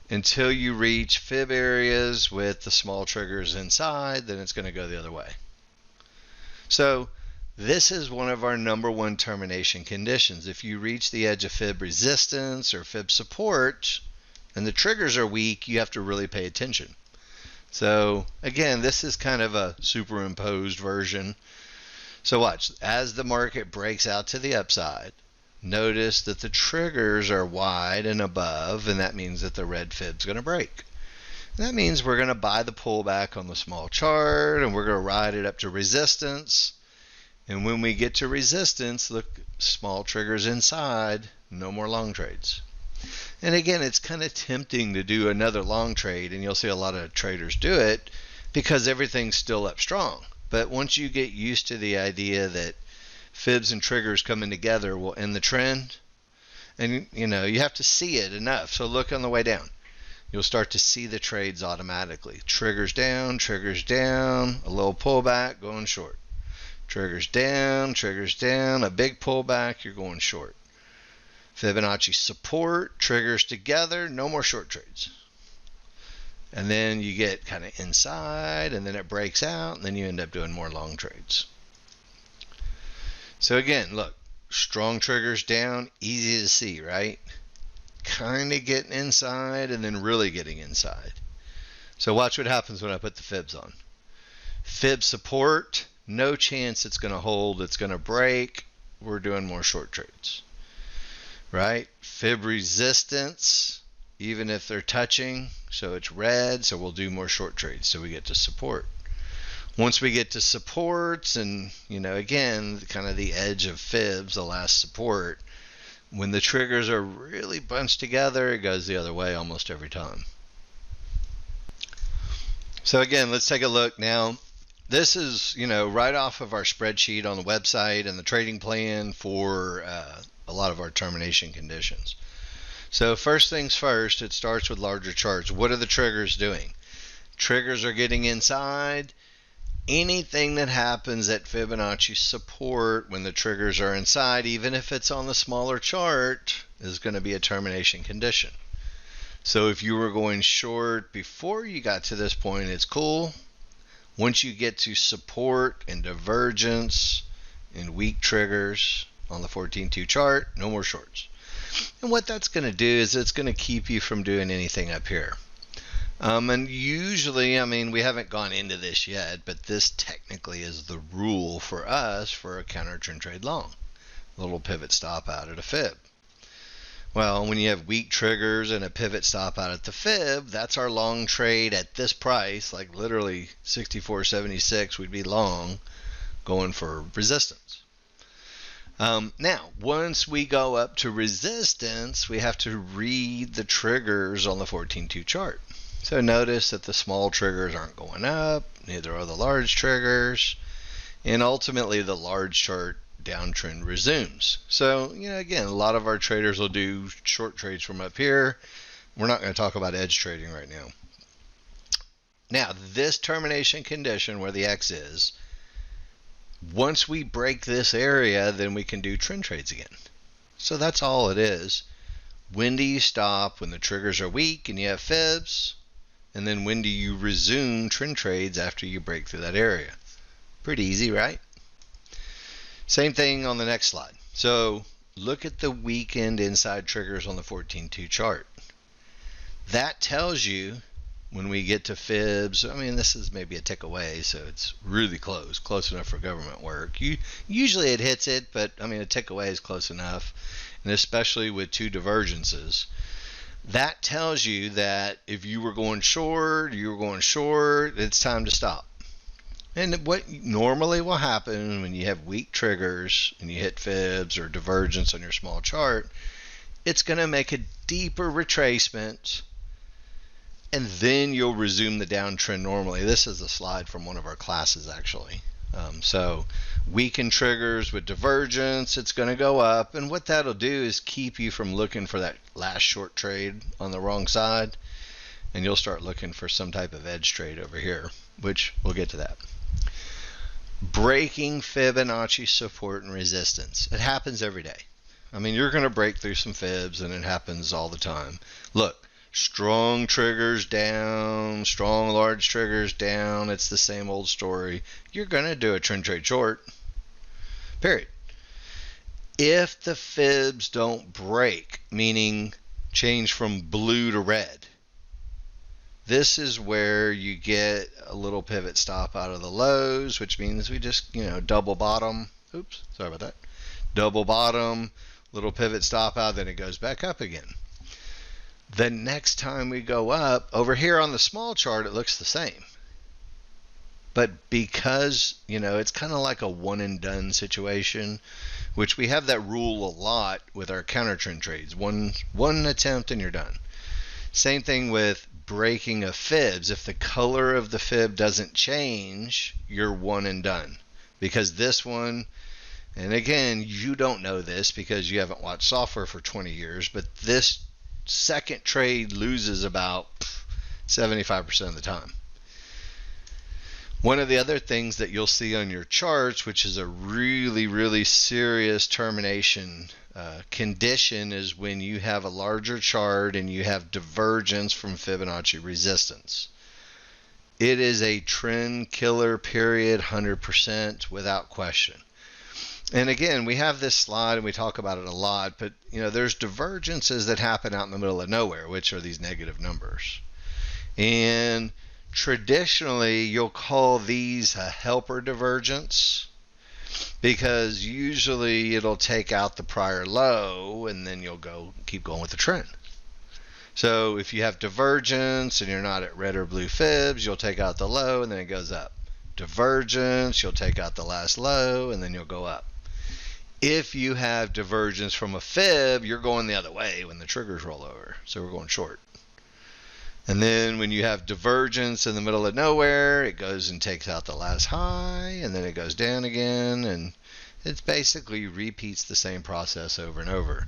until you reach fib areas with the small triggers inside, then it's going to go the other way. So this is one of our number 1 termination conditions. If you reach the edge of fib resistance or fib support and the triggers are weak, you have to really pay attention. So again, this is kind of a superimposed version. So watch, as the market breaks out to the upside, notice that the triggers are wide and above, and that means that the red fib's going to break. And that means we're going to buy the pullback on the small chart, and we're going to ride it up to resistance. And when we get to resistance, look, small triggers inside, no more long trades. And again, it's kind of tempting to do another long trade, and you'll see a lot of traders do it because everything's still up strong. But once you get used to the idea that fibs and triggers coming together will end the trend, and you have to see it enough. So look on the way down. You'll start to see the trades automatically. Triggers down, a little pullback, going short. Triggers down, a big pullback, you're going short. Fibonacci support, triggers together, no more short trades. And then you get kind of inside, and then it breaks out, and then you end up doing more long trades. So again, look, strong triggers down, easy to see, right? Kind of getting inside and then really getting inside. So watch what happens when I put the fibs on. Fib support, no chance it's going to hold, it's going to break. We're doing more short trades, right? Fib resistance, even if they're touching, so it's red, so we'll do more short trades, so we get to support. Once we get to supports and, again, kind of the edge of fibs, the last support, when the triggers are really bunched together, it goes the other way almost every time. So again, let's take a look now. This is, right off of our spreadsheet on the website and the trading plan for a lot of our termination conditions. So first things first, it starts with larger charts. What are the triggers doing? Triggers are getting inside. Anything that happens at Fibonacci support when the triggers are inside, even if it's on the smaller chart, is going to be a termination condition. So if you were going short before you got to this point, it's cool. Once you get to support and divergence and weak triggers on the 14-2 chart, no more shorts. And what that's going to do is it's going to keep you from doing anything up here. And usually, we haven't gone into this yet, but this technically is the rule for us for a counter trend trade long. A little pivot stop out at a fib. Well, when you have weak triggers and a pivot stop out at the fib, that's our long trade at this price, like literally 64.76, we'd be long going for resistance. Now, once we go up to resistance, we have to read the triggers on the 14-2 chart. So notice that the small triggers aren't going up, neither are the large triggers, and ultimately the large chart downtrend resumes. So, again, a lot of our traders will do short trades from up here. We're not going to talk about edge trading right now. Now, this termination condition where the X is, once we break this area, then we can do trend trades again. So that's all it is. When do you stop? When the triggers are weak and you have fibs? And then when do you resume trend trades after you break through that area? Pretty easy, right? Same thing on the next slide. So look at the weekend inside triggers on the 14-2 chart. That tells you when we get to fibs, this is maybe a tick away, so it's really close enough for government work. Usually it hits it, but a tick away is close enough, and especially with two divergences. That tells you that if you were going short, it's time to stop. And what normally will happen when you have weak triggers and you hit fibs or divergence on your small chart, it's going to make a deeper retracement, and then you'll resume the downtrend normally. This is a slide from one of our classes, actually. So weakened triggers with divergence, it's going to go up, and what that'll do is keep you from looking for that last short trade on the wrong side, and you'll start looking for some type of edge trade over here, which we'll get to that. Breaking Fibonacci support and resistance. It happens every day. You're going to break through some fibs, and it happens all the time. Look, strong triggers down, strong large triggers down. It's the same old story. You're going to do a trend trade short. Period. If the fibs don't break, meaning change from blue to red, this is where you get a little pivot stop out of the lows, which means we just, double bottom. Oops, sorry about that. Double bottom. little pivot stop out, then it goes back up again. The next time we go up, over here on the small chart, it looks the same. But because, it's kind of like a one and done situation, which we have that rule a lot with our counter trend trades. One attempt and you're done. Same thing with breaking of fibs. If the color of the fib doesn't change, you're one and done. Because this one, and again, you don't know this because you haven't watched software for 20 years, but this second trade loses about 75% of the time. One of the other things that you'll see on your charts, which is a really, really serious termination condition, is when you have a larger chart and you have divergence from Fibonacci resistance. It is a trend killer, period, 100%, without question. And again, we have this slide and we talk about it a lot, but there's divergences that happen out in the middle of nowhere, which are these negative numbers. And traditionally, you'll call these a helper divergence because usually it'll take out the prior low and then you'll keep going with the trend. So if you have divergence and you're not at red or blue fibs, you'll take out the low and then it goes up. Divergence, you'll take out the last low and then you'll go up. If you have divergence from a fib, you're going the other way when the triggers roll over. So we're going short. And then when you have divergence in the middle of nowhere, it goes and takes out the last high, and then it goes down again, and it basically repeats the same process over and over.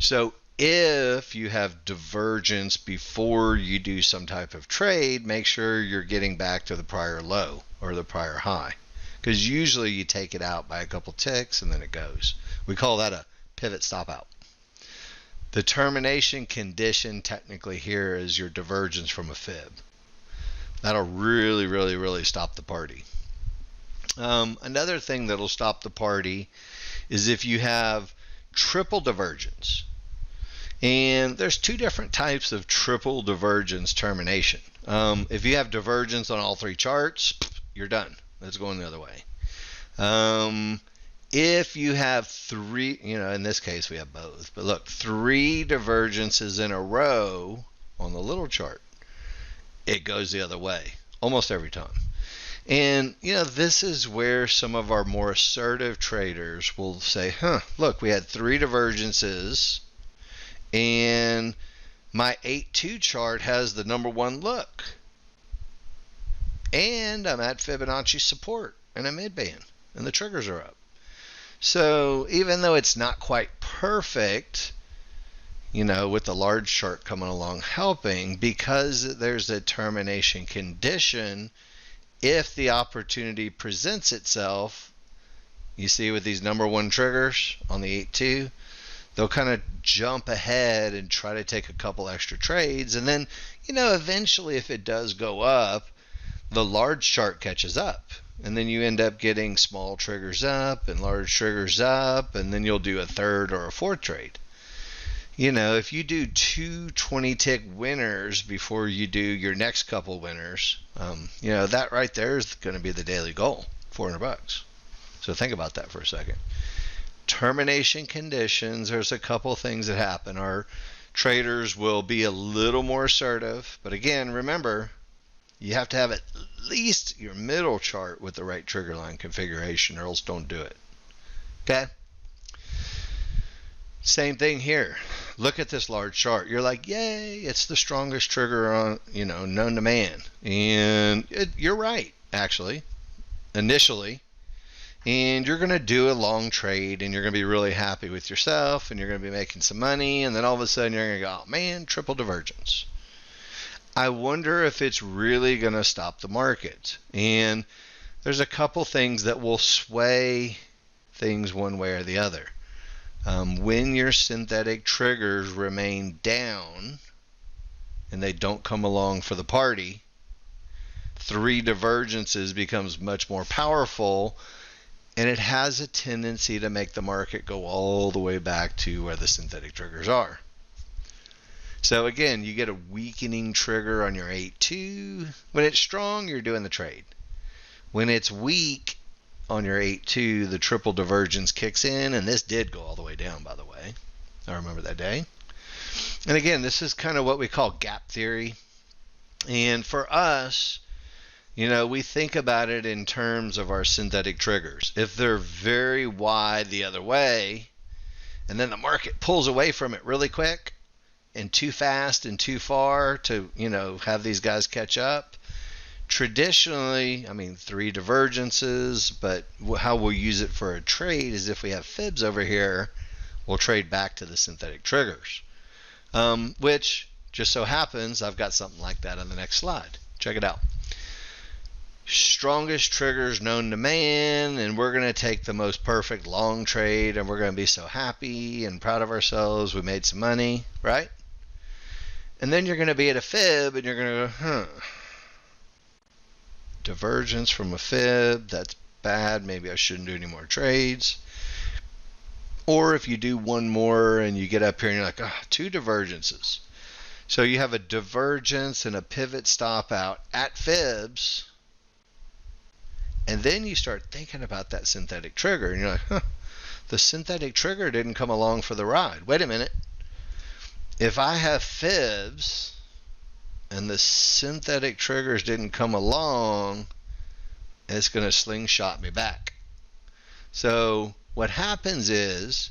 So if you have divergence before you do some type of trade, make sure you're getting back to the prior low or the prior high, because usually you take it out by a couple ticks and then it goes. We call that a pivot stop out. The termination condition technically here is your divergence from a fib. That'll really, really, really stop the party. Another thing that'll stop the party is if you have triple divergence. And there's two different types of triple divergence termination. If you have divergence on all three charts, you're done. That's going the other way. If you have three, in this case we have both, but look, three divergences in a row on the little chart, it goes the other way almost every time. And, this is where some of our more assertive traders will say, look, we had three divergences and my 8-2 chart has the number one look. And I'm at Fibonacci support and a mid-band and the triggers are up. So even though it's not quite perfect, with the large chart coming along helping, because there's a termination condition, if the opportunity presents itself, you see with these number one triggers on the 8-2, they'll kind of jump ahead and try to take a couple extra trades. And then, eventually if it does go up, the large chart catches up. And then you end up getting small triggers up and large triggers up, and then you'll do a third or a fourth trade. If you do two 20-tick winners before you do your next couple winners, that right there is going to be the daily goal, $400. So think about that for a second. Termination conditions, there's a couple things that happen. Our traders will be a little more assertive, but again, remember, you have to have at least your middle chart with the right trigger line configuration, or else don't do it. Okay? Same thing here. Look at this large chart. You're like, yay, it's the strongest trigger on, known to man. And you're right, actually, initially. And you're going to do a long trade, and you're going to be really happy with yourself, and you're going to be making some money, and then all of a sudden you're going to go, oh man, triple divergence. I wonder if it's really going to stop the market. And there's a couple things that will sway things one way or the other. When your synthetic triggers remain down and they don't come along for the party, three divergences becomes much more powerful, and it has a tendency to make the market go all the way back to where the synthetic triggers are. So again, you get a weakening trigger on your 8-2. When it's strong, you're doing the trade. When it's weak, on your 8-2, the triple divergence kicks in, and this did go all the way down, by the way. I remember that day. And again, this is kind of what we call gap theory. And for us, we think about it in terms of our synthetic triggers. If they're very wide the other way, and then the market pulls away from it really quick and too fast and too far to, have these guys catch up, traditionally, 3 divergences, but how we'll use it for a trade is if we have fibs over here, we'll trade back to the synthetic triggers, which just so happens I've got something like that on the next slide. Check it out. Strongest triggers known to man, and we're going to take the most perfect long trade, and we're going to be so happy and proud of ourselves. We made some money, right? And then you're going to be at a fib, and you're going to go, divergence from a fib, that's bad. Maybe I shouldn't do any more trades. Or if you do one more and you get up here and you're like, 2 divergences. So you have a divergence and a pivot stop out at fibs. And then you start thinking about that synthetic trigger, and you're like, the synthetic trigger didn't come along for the ride. Wait a minute. If I have fibs and the synthetic triggers didn't come along, it's going to slingshot me back. So what happens is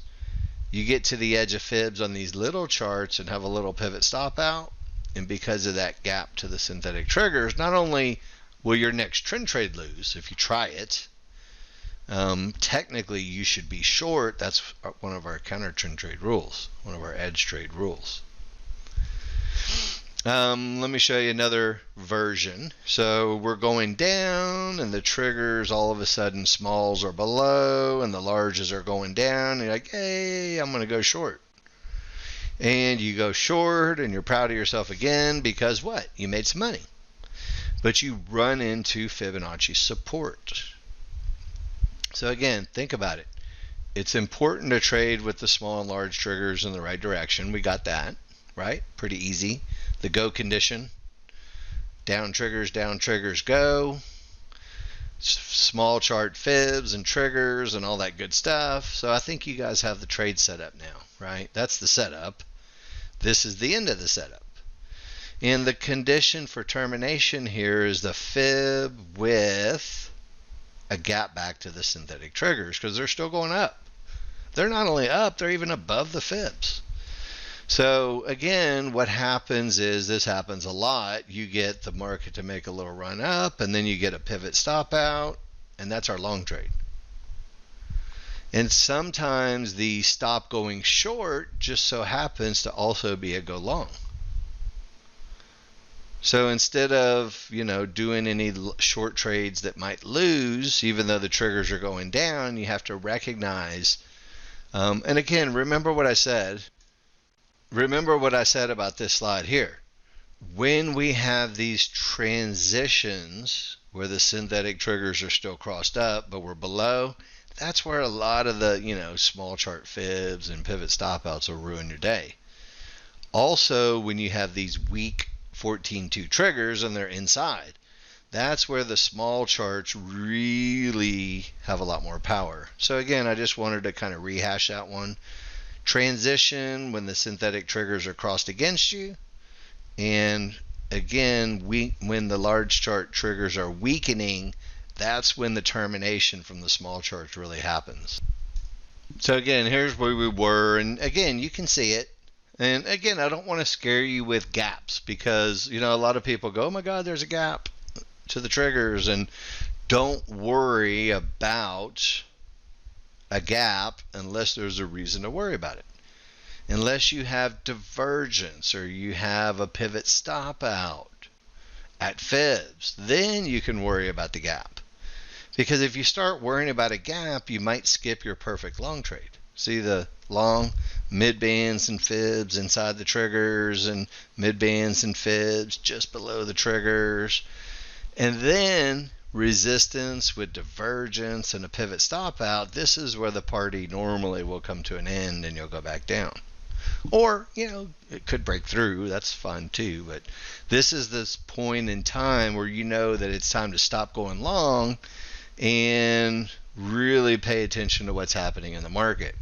you get to the edge of fibs on these little charts and have a little pivot stop out, and because of that gap to the synthetic triggers, not only will your next trend trade lose if you try it, technically you should be short. That's one of our counter trend trade rules, one of our edge trade rules. Let me show you another version. So we're going down, and the triggers all of a sudden smalls are below and the larges are going down, and you're like, hey, I'm going to go short. And you go short and you're proud of yourself again because what? You made some money. But you run into Fibonacci support. So again, think about it. It's important to trade with the small and large triggers in the right direction. We got that, right? Pretty easy. The go condition. Down triggers, go. Small chart fibs and triggers and all that good stuff. So I think you guys have the trade set up now, right? That's the setup. This is the end of the setup. And the condition for termination here is the fib with a gap back to the synthetic triggers, because they're still going up. They're not only up, they're even above the fibs. So again, what happens is, this happens a lot. You get the market to make a little run up, and then you get a pivot stop out, and that's our long trade. And sometimes the stop going short just so happens to also be a go long. So instead of, doing any short trades that might lose, even though the triggers are going down, you have to recognize, and again, remember what I said. Remember what I said about this slide here. When we have these transitions where the synthetic triggers are still crossed up, but we're below, that's where a lot of the, small chart fibs and pivot stop outs will ruin your day. Also, when you have these weak 14-2 triggers and they're inside, that's where the small charts really have a lot more power. So again, I just wanted to kind of rehash that one. Transition when the synthetic triggers are crossed against you, and again, when the large chart triggers are weakening, that's when the termination from the small charts really happens. So again, here's where we were, and again, you can see it. And again, I don't want to scare you with gaps, because a lot of people go, oh my God, there's a gap to the triggers, and don't worry about a gap unless there's a reason to worry about it. Unless you have divergence or you have a pivot stop out at fibs, then you can worry about the gap. Because if you start worrying about a gap, you might skip your perfect long trade. See the long mid bands and fibs inside the triggers, and mid bands and fibs just below the triggers, and then resistance with divergence and a pivot stop out. This is where the party normally will come to an end and you'll go back down. Or, it could break through. That's fun too. But this is this point in time where you know that it's time to stop going long, and really pay attention to what's happening in the market.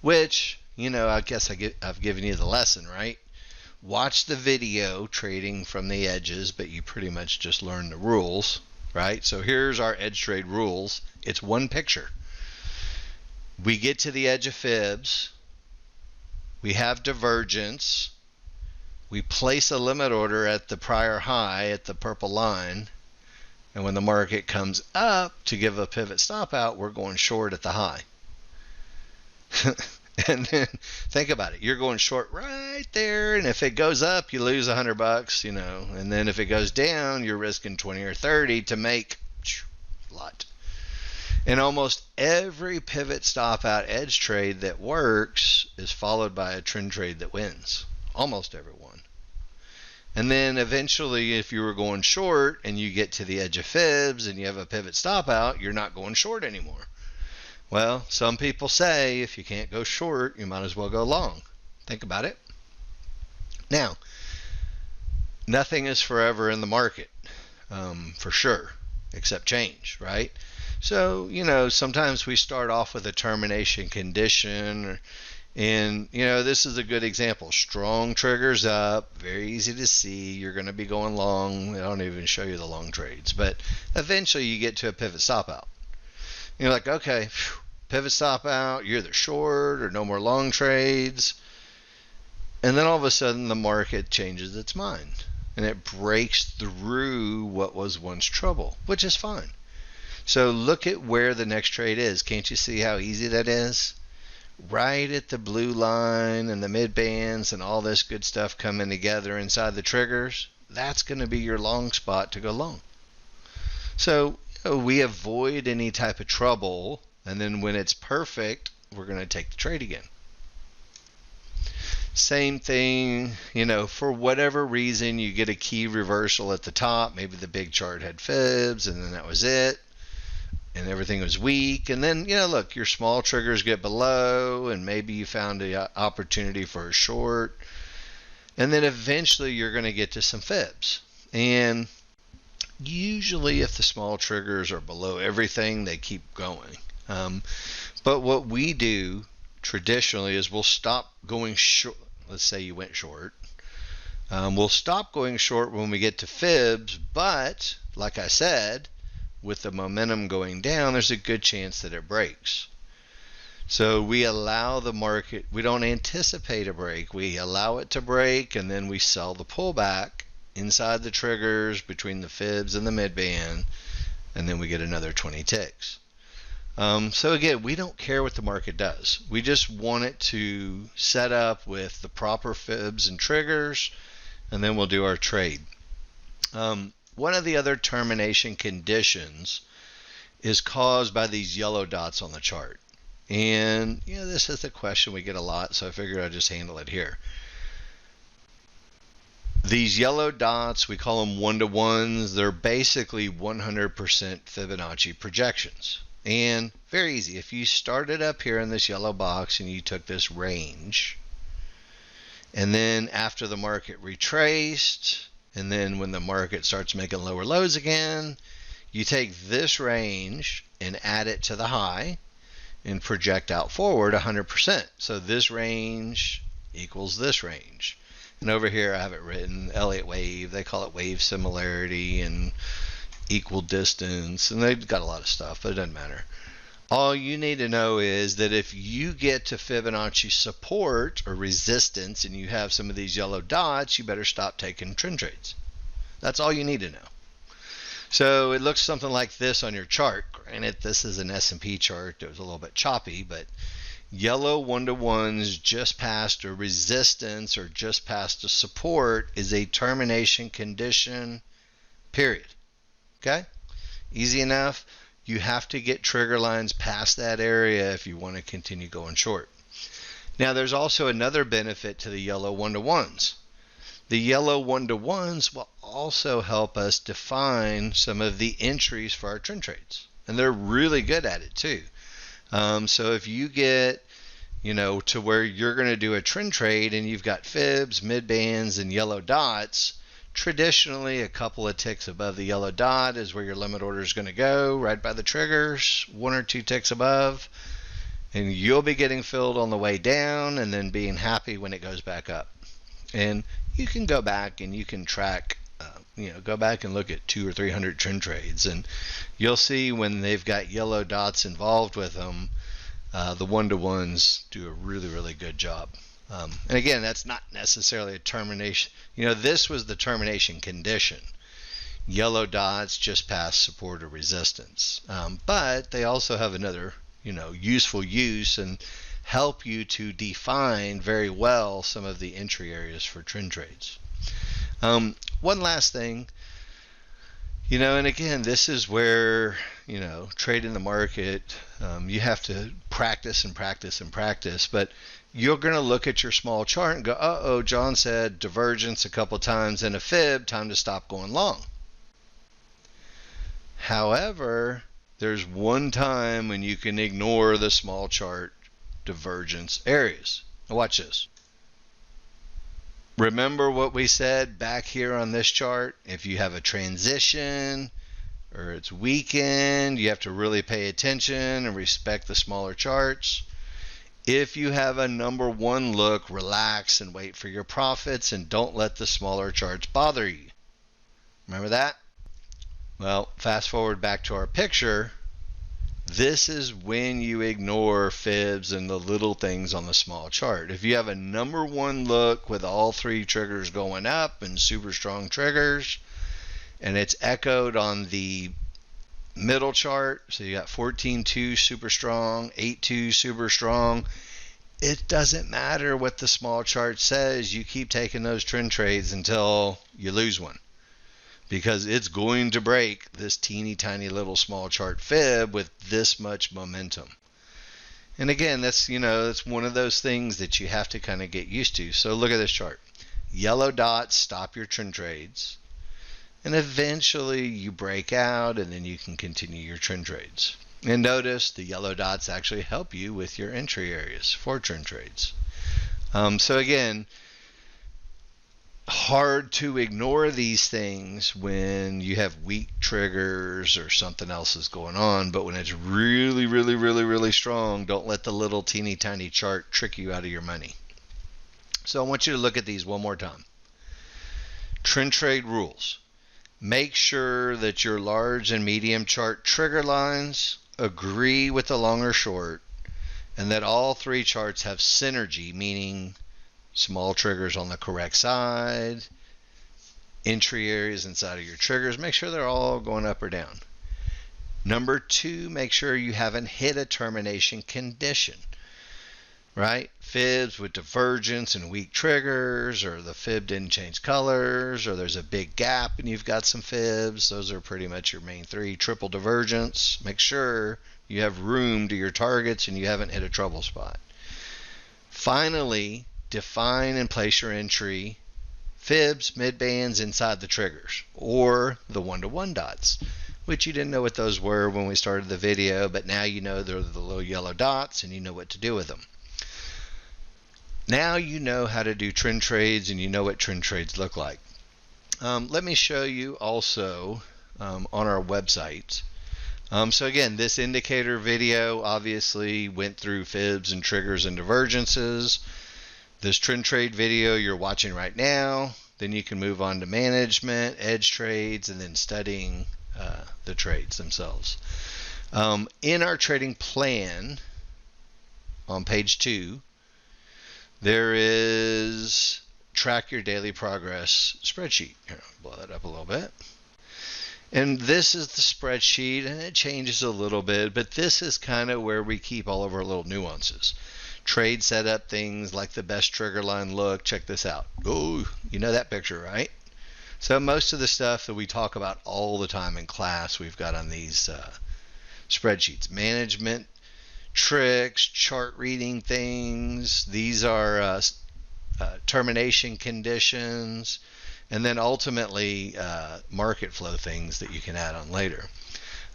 Which, I guess I've given you the lesson, right? Watch the video trading from the edges, but you pretty much just learn the rules, right? So here's our edge trade rules. It's one picture. We get to the edge of fibs. We have divergence. We place a limit order at the prior high at the purple line. And when the market comes up to give a pivot stop out, we're going short at the high. And then think about it. You're going short right there. And if it goes up, you lose $100, And then if it goes down, you're risking 20 or 30 to make a lot. And almost every pivot stop out edge trade that works is followed by a trend trade that wins. Almost every one. And then eventually, if you were going short and you get to the edge of fibs and you have a pivot stop out, you're not going short anymore. Well, some people say if you can't go short, you might as well go long. Think about it. Now, nothing is forever in the market, for sure, except change, right? So, sometimes we start off with a termination condition, and, this is a good example. Strong triggers up, very easy to see. You're going to be going long. I don't even show you the long trades, but eventually you get to a pivot stop out. You're like, okay, pivot stop out, you're either short or no more long trades. And then all of a sudden the market changes its mind and it breaks through what was once trouble, which is fine. So look at where the next trade is. Can't you see how easy that is? Right at the blue line and the mid bands and all this good stuff coming together inside the triggers. That's going to be your long spot to go long. So we avoid any type of trouble, and then when it's perfect, we're going to take the trade again. Same thing, for whatever reason, you get a key reversal at the top. Maybe the big chart had fibs, and then that was it, and everything was weak. And then, look, your small triggers get below, and maybe you found an opportunity for a short. And then eventually you're going to get to some fibs. And usually if the small triggers are below everything, they keep going. But what we do traditionally is we'll stop going short. Let's say you went short. We'll stop going short when we get to fibs, but like I said, with the momentum going down, there's a good chance that it breaks. So we allow the market, we don't anticipate a break. We allow it to break, and then we sell the pullback inside the triggers between the fibs and the midband, and then we get another 20 ticks. So again, we don't care what the market does. We just want it to set up with the proper fibs and triggers, and then we'll do our trade. One of the other termination conditions is caused by these yellow dots on the chart. And this is the question we get a lot, so I figured I'd just handle it here. These yellow dots, we call them one-to-ones. They're basically 100% Fibonacci projections. And very easy. If you started up here in this yellow box and you took this range, and then after the market retraced, and then when the market starts making lower lows again, you take this range and add it to the high and project out forward 100%. So this range equals this range. And over here I have it written, Elliott wave. They call it wave similarity and equal distance. And they've got a lot of stuff, but it doesn't matter. All you need to know is that if you get to Fibonacci support or resistance and you have some of these yellow dots, you better stop taking trend trades. That's all you need to know. So it looks something like this on your chart. Granted, this is an S&P chart. It was a little bit choppy, but yellow one-to-ones just past a resistance or just past a support is a termination condition, period. Okay? Easy enough. You have to get trigger lines past that area if you want to continue going short. Now, there's also another benefit to the yellow one-to-ones. The yellow one-to-ones will also help us define some of the entries for our trend trades. And they're really good at it too. So if you get, to where you're going to do a trend trade and you've got fibs, mid bands, and yellow dots, Traditionally, a couple of ticks above the yellow dot is where your limit order is going to go, right by the triggers, 1 or 2 ticks above, and you'll be getting filled on the way down and then being happy when it goes back up. And you can go back and you can track, go back and look at 200 or 300 trend trades, and you'll see when they've got yellow dots involved with them, the one-to-ones do a really, really good job. And again, that's not necessarily a termination. This was the termination condition. Yellow dots just past support or resistance. But they also have another, useful use and help you to define very well some of the entry areas for trend trades. One last thing, and again, this is where, trading the market, you have to practice and practice and practice, but you're going to look at your small chart and go, uh-oh, John said divergence a couple times in a fib, time to stop going long. However, there's one time when you can ignore the small chart divergence areas. Now watch this. Remember what we said back here on this chart? If you have a transition or it's weakened, you have to really pay attention and respect the smaller charts. If you have a number one look, relax and wait for your profits and don't let the smaller charts bother you. Remember that? Well, fast forward back to our picture. This is when you ignore fibs and the little things on the small chart. If you have a number one look with all 3 triggers going up and super strong triggers, and it's echoed on the middle chart, so you got 14.2 super strong, 8.2 super strong, it doesn't matter what the small chart says. You keep taking those trend trades until you lose one, because it's going to break this teeny tiny little small chart fib with this much momentum. And again, that's one of those things that you have to kind of get used to. So look at this chart. Yellow dots stop your trend trades, and eventually you break out and then you can continue your trend trades. And notice the yellow dots actually help you with your entry areas for trend trades. So again, hard to ignore these things when you have weak triggers or something else is going on, but when it's really, really, really, really strong, don't let the little teeny tiny chart trick you out of your money. So I want you to look at these one more time. Trend trade rules. Make sure that your large and medium chart trigger lines agree with the long or short, and that all 3 charts have synergy, meaning small triggers on the correct side, entry areas inside of your triggers. Make sure they're all going up or down. Number 2, make sure you haven't hit a termination condition, right? Fibs with divergence and weak triggers, or the fib didn't change colors, or there's a big gap and you've got some fibs. Those are pretty much your main 3. Triple divergence. Make sure you have room to your targets and you haven't hit a trouble spot. Finally, define and place your entry fibs, mid bands inside the triggers, or the one-to-one dots, which you didn't know what those were when we started the video, but now you know they're the little yellow dots and you know what to do with them. Now you know how to do trend trades and you know what trend trades look like. Let me show you also on our website. So again, this indicator video obviously went through fibs and triggers and divergences. This trend trade video you're watching right now, then you can move on to management, edge trades, and then studying the trades themselves. In our trading plan on page 2, there is track your daily progress spreadsheet. Here, I'll blow that up a little bit. And this is the spreadsheet, and it changes a little bit, but this is kind of where we keep all of our little nuances. Trade setup things like the best trigger line look. Check this out. Oh, you know that picture, right? So most of the stuff that we talk about all the time in class, we've got on these spreadsheets. Management tricks, chart reading things. These are termination conditions, and then ultimately market flow things that you can add on later.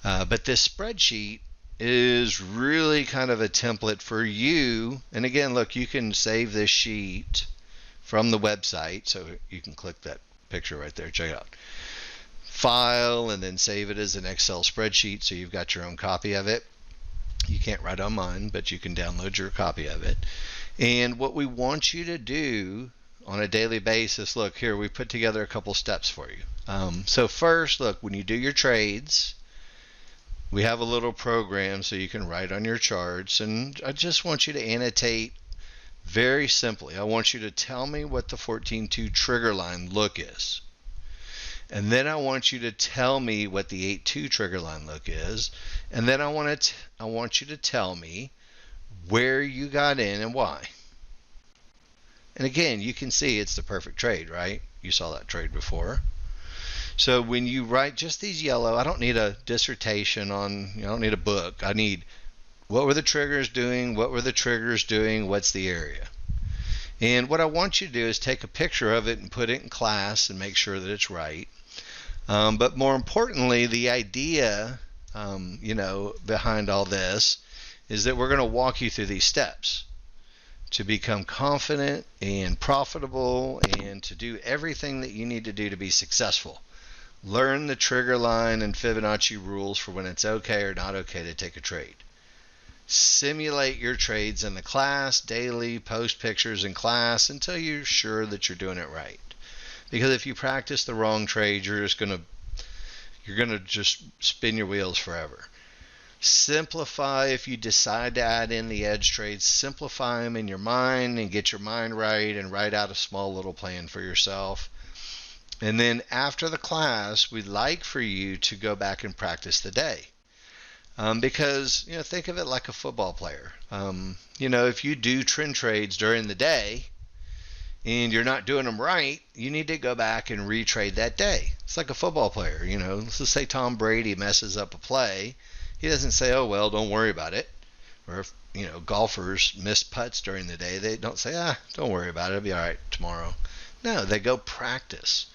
But this spreadsheet is really kind of a template for you. And again, look, you can save this sheet from the website, so you can click that picture right there. Check it out. File, and then save it as an Excel spreadsheet so you've got your own copy of it. You can't write on mine, but you can download your copy of it. And what we want you to do on a daily basis, look here, we put together a couple steps for you. So first, look, when you do your trades, we have a little program so you can write on your charts, and I just want you to annotate very simply. I want you to tell me what the 14.2 trigger line look is. And then I want you to tell me what the 8.2 trigger line look is. And then I want you to tell me where you got in and why. And again, you can see it's the perfect trade, right? You saw that trade before. So when you write just these yellow, I don't need a dissertation on, I don't need a book. I need, what were the triggers doing? What were the triggers doing? What's the area? And what I want you to do is take a picture of it and put it in class and make sure that it's right. But more importantly, the idea, behind all this is that we're going to walk you through these steps to become confident and profitable and to do everything that you need to do to be successful. Learn the trigger line and Fibonacci rules for when it's okay or not okay to take a trade. Simulate your trades in the class daily, post pictures in class until you're sure that you're doing it right. Because if you practice the wrong trade, you're gonna just spin your wheels forever. Simplify. If you decide to add in the edge trades, simplify them in your mind and get your mind right and write out a small little plan for yourself. And then after the class, we'd like for you to go back and practice the day. Because, think of it like a football player. If you do trend trades during the day and you're not doing them right, you need to go back and retrade that day. It's like a football player. Let's just say Tom Brady messes up a play. He doesn't say, oh, well, don't worry about it. Or if, golfers miss putts during the day, they don't say, don't worry about it. It'll be all right tomorrow. No, they go practice.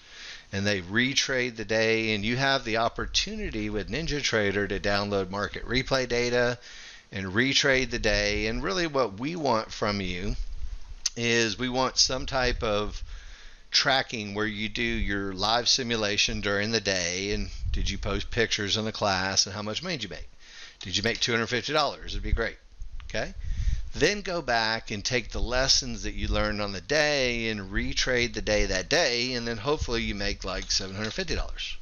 And they retrade the day, and you have the opportunity with NinjaTrader to download market replay data and retrade the day. And really what we want from you is we want some type of tracking where you do your live simulation during the day, and did you post pictures in the class, and how much money did you make? Did you make $250? It'd be great. Okay? Then go back and take the lessons that you learned on the day and retrade the day that day, and then hopefully you make like $750.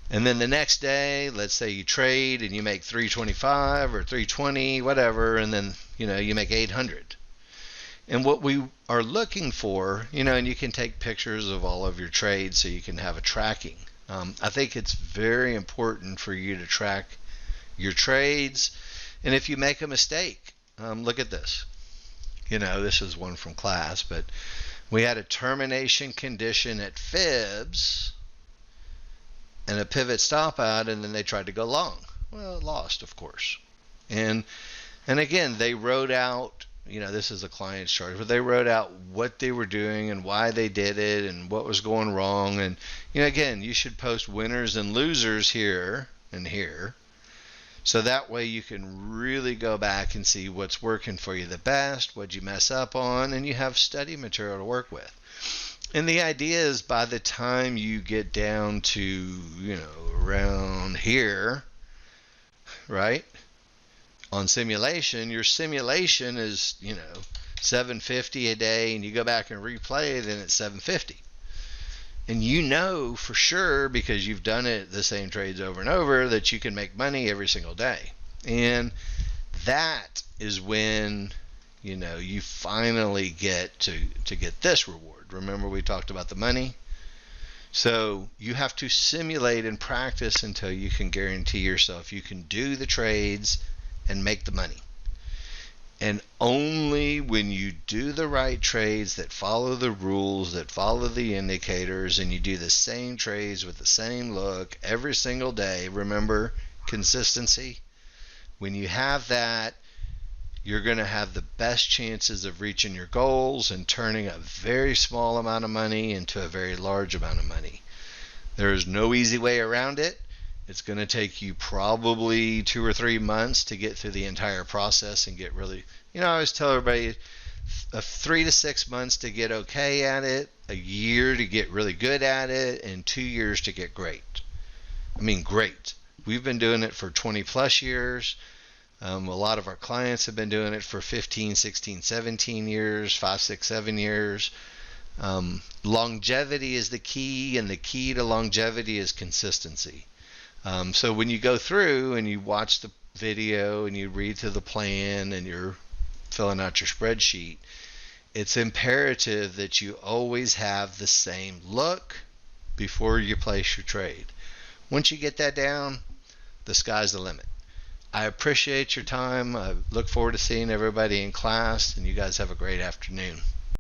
And then the next day, let's say you trade and you make $325 or $320, whatever, and then you make $800. And what we are looking for, and you can take pictures of all of your trades so you can have a tracking. I think it's very important for you to track your trades. And if you make a mistake, look at this. This is one from class, but we had a termination condition at fibs and a pivot stop out, and then they tried to go long. Well, it lost, of course. And again, they wrote out, this is a client's chart, but they wrote out what they were doing and why they did it and what was going wrong. And, again, you should post winners and losers here and here. So that way you can really go back and see what's working for you the best, what you mess up on, and you have study material to work with. And the idea is by the time you get down to, around here, right, on simulation, your simulation is, $750 a day, and you go back and replay, then it's $750. And for sure, because you've done it the same trades over and over, that you can make money every single day. And that is when, you finally get to get this reward. Remember we talked about the money? So you have to simulate and practice until you can guarantee yourself you can do the trades and make the money. And only when you do the right trades that follow the rules, that follow the indicators, and you do the same trades with the same look every single day, remember consistency, when you have that, you're going to have the best chances of reaching your goals and turning a very small amount of money into a very large amount of money. There is no easy way around it. It's going to take you probably 2 or 3 months to get through the entire process and get really, I always tell everybody 3 to 6 months to get okay at it, a year to get really good at it, and 2 years to get great. I mean, great. We've been doing it for 20 plus years. A lot of our clients have been doing it for 15, 16, 17 years, 5, 6, 7 years. Longevity is the key, and the key to longevity is consistency. So when you go through and you watch the video and you read through the plan and you're filling out your spreadsheet, it's imperative that you always have the same look before you place your trade. Once you get that down, the sky's the limit. I appreciate your time. I look forward to seeing everybody in class, and you guys have a great afternoon.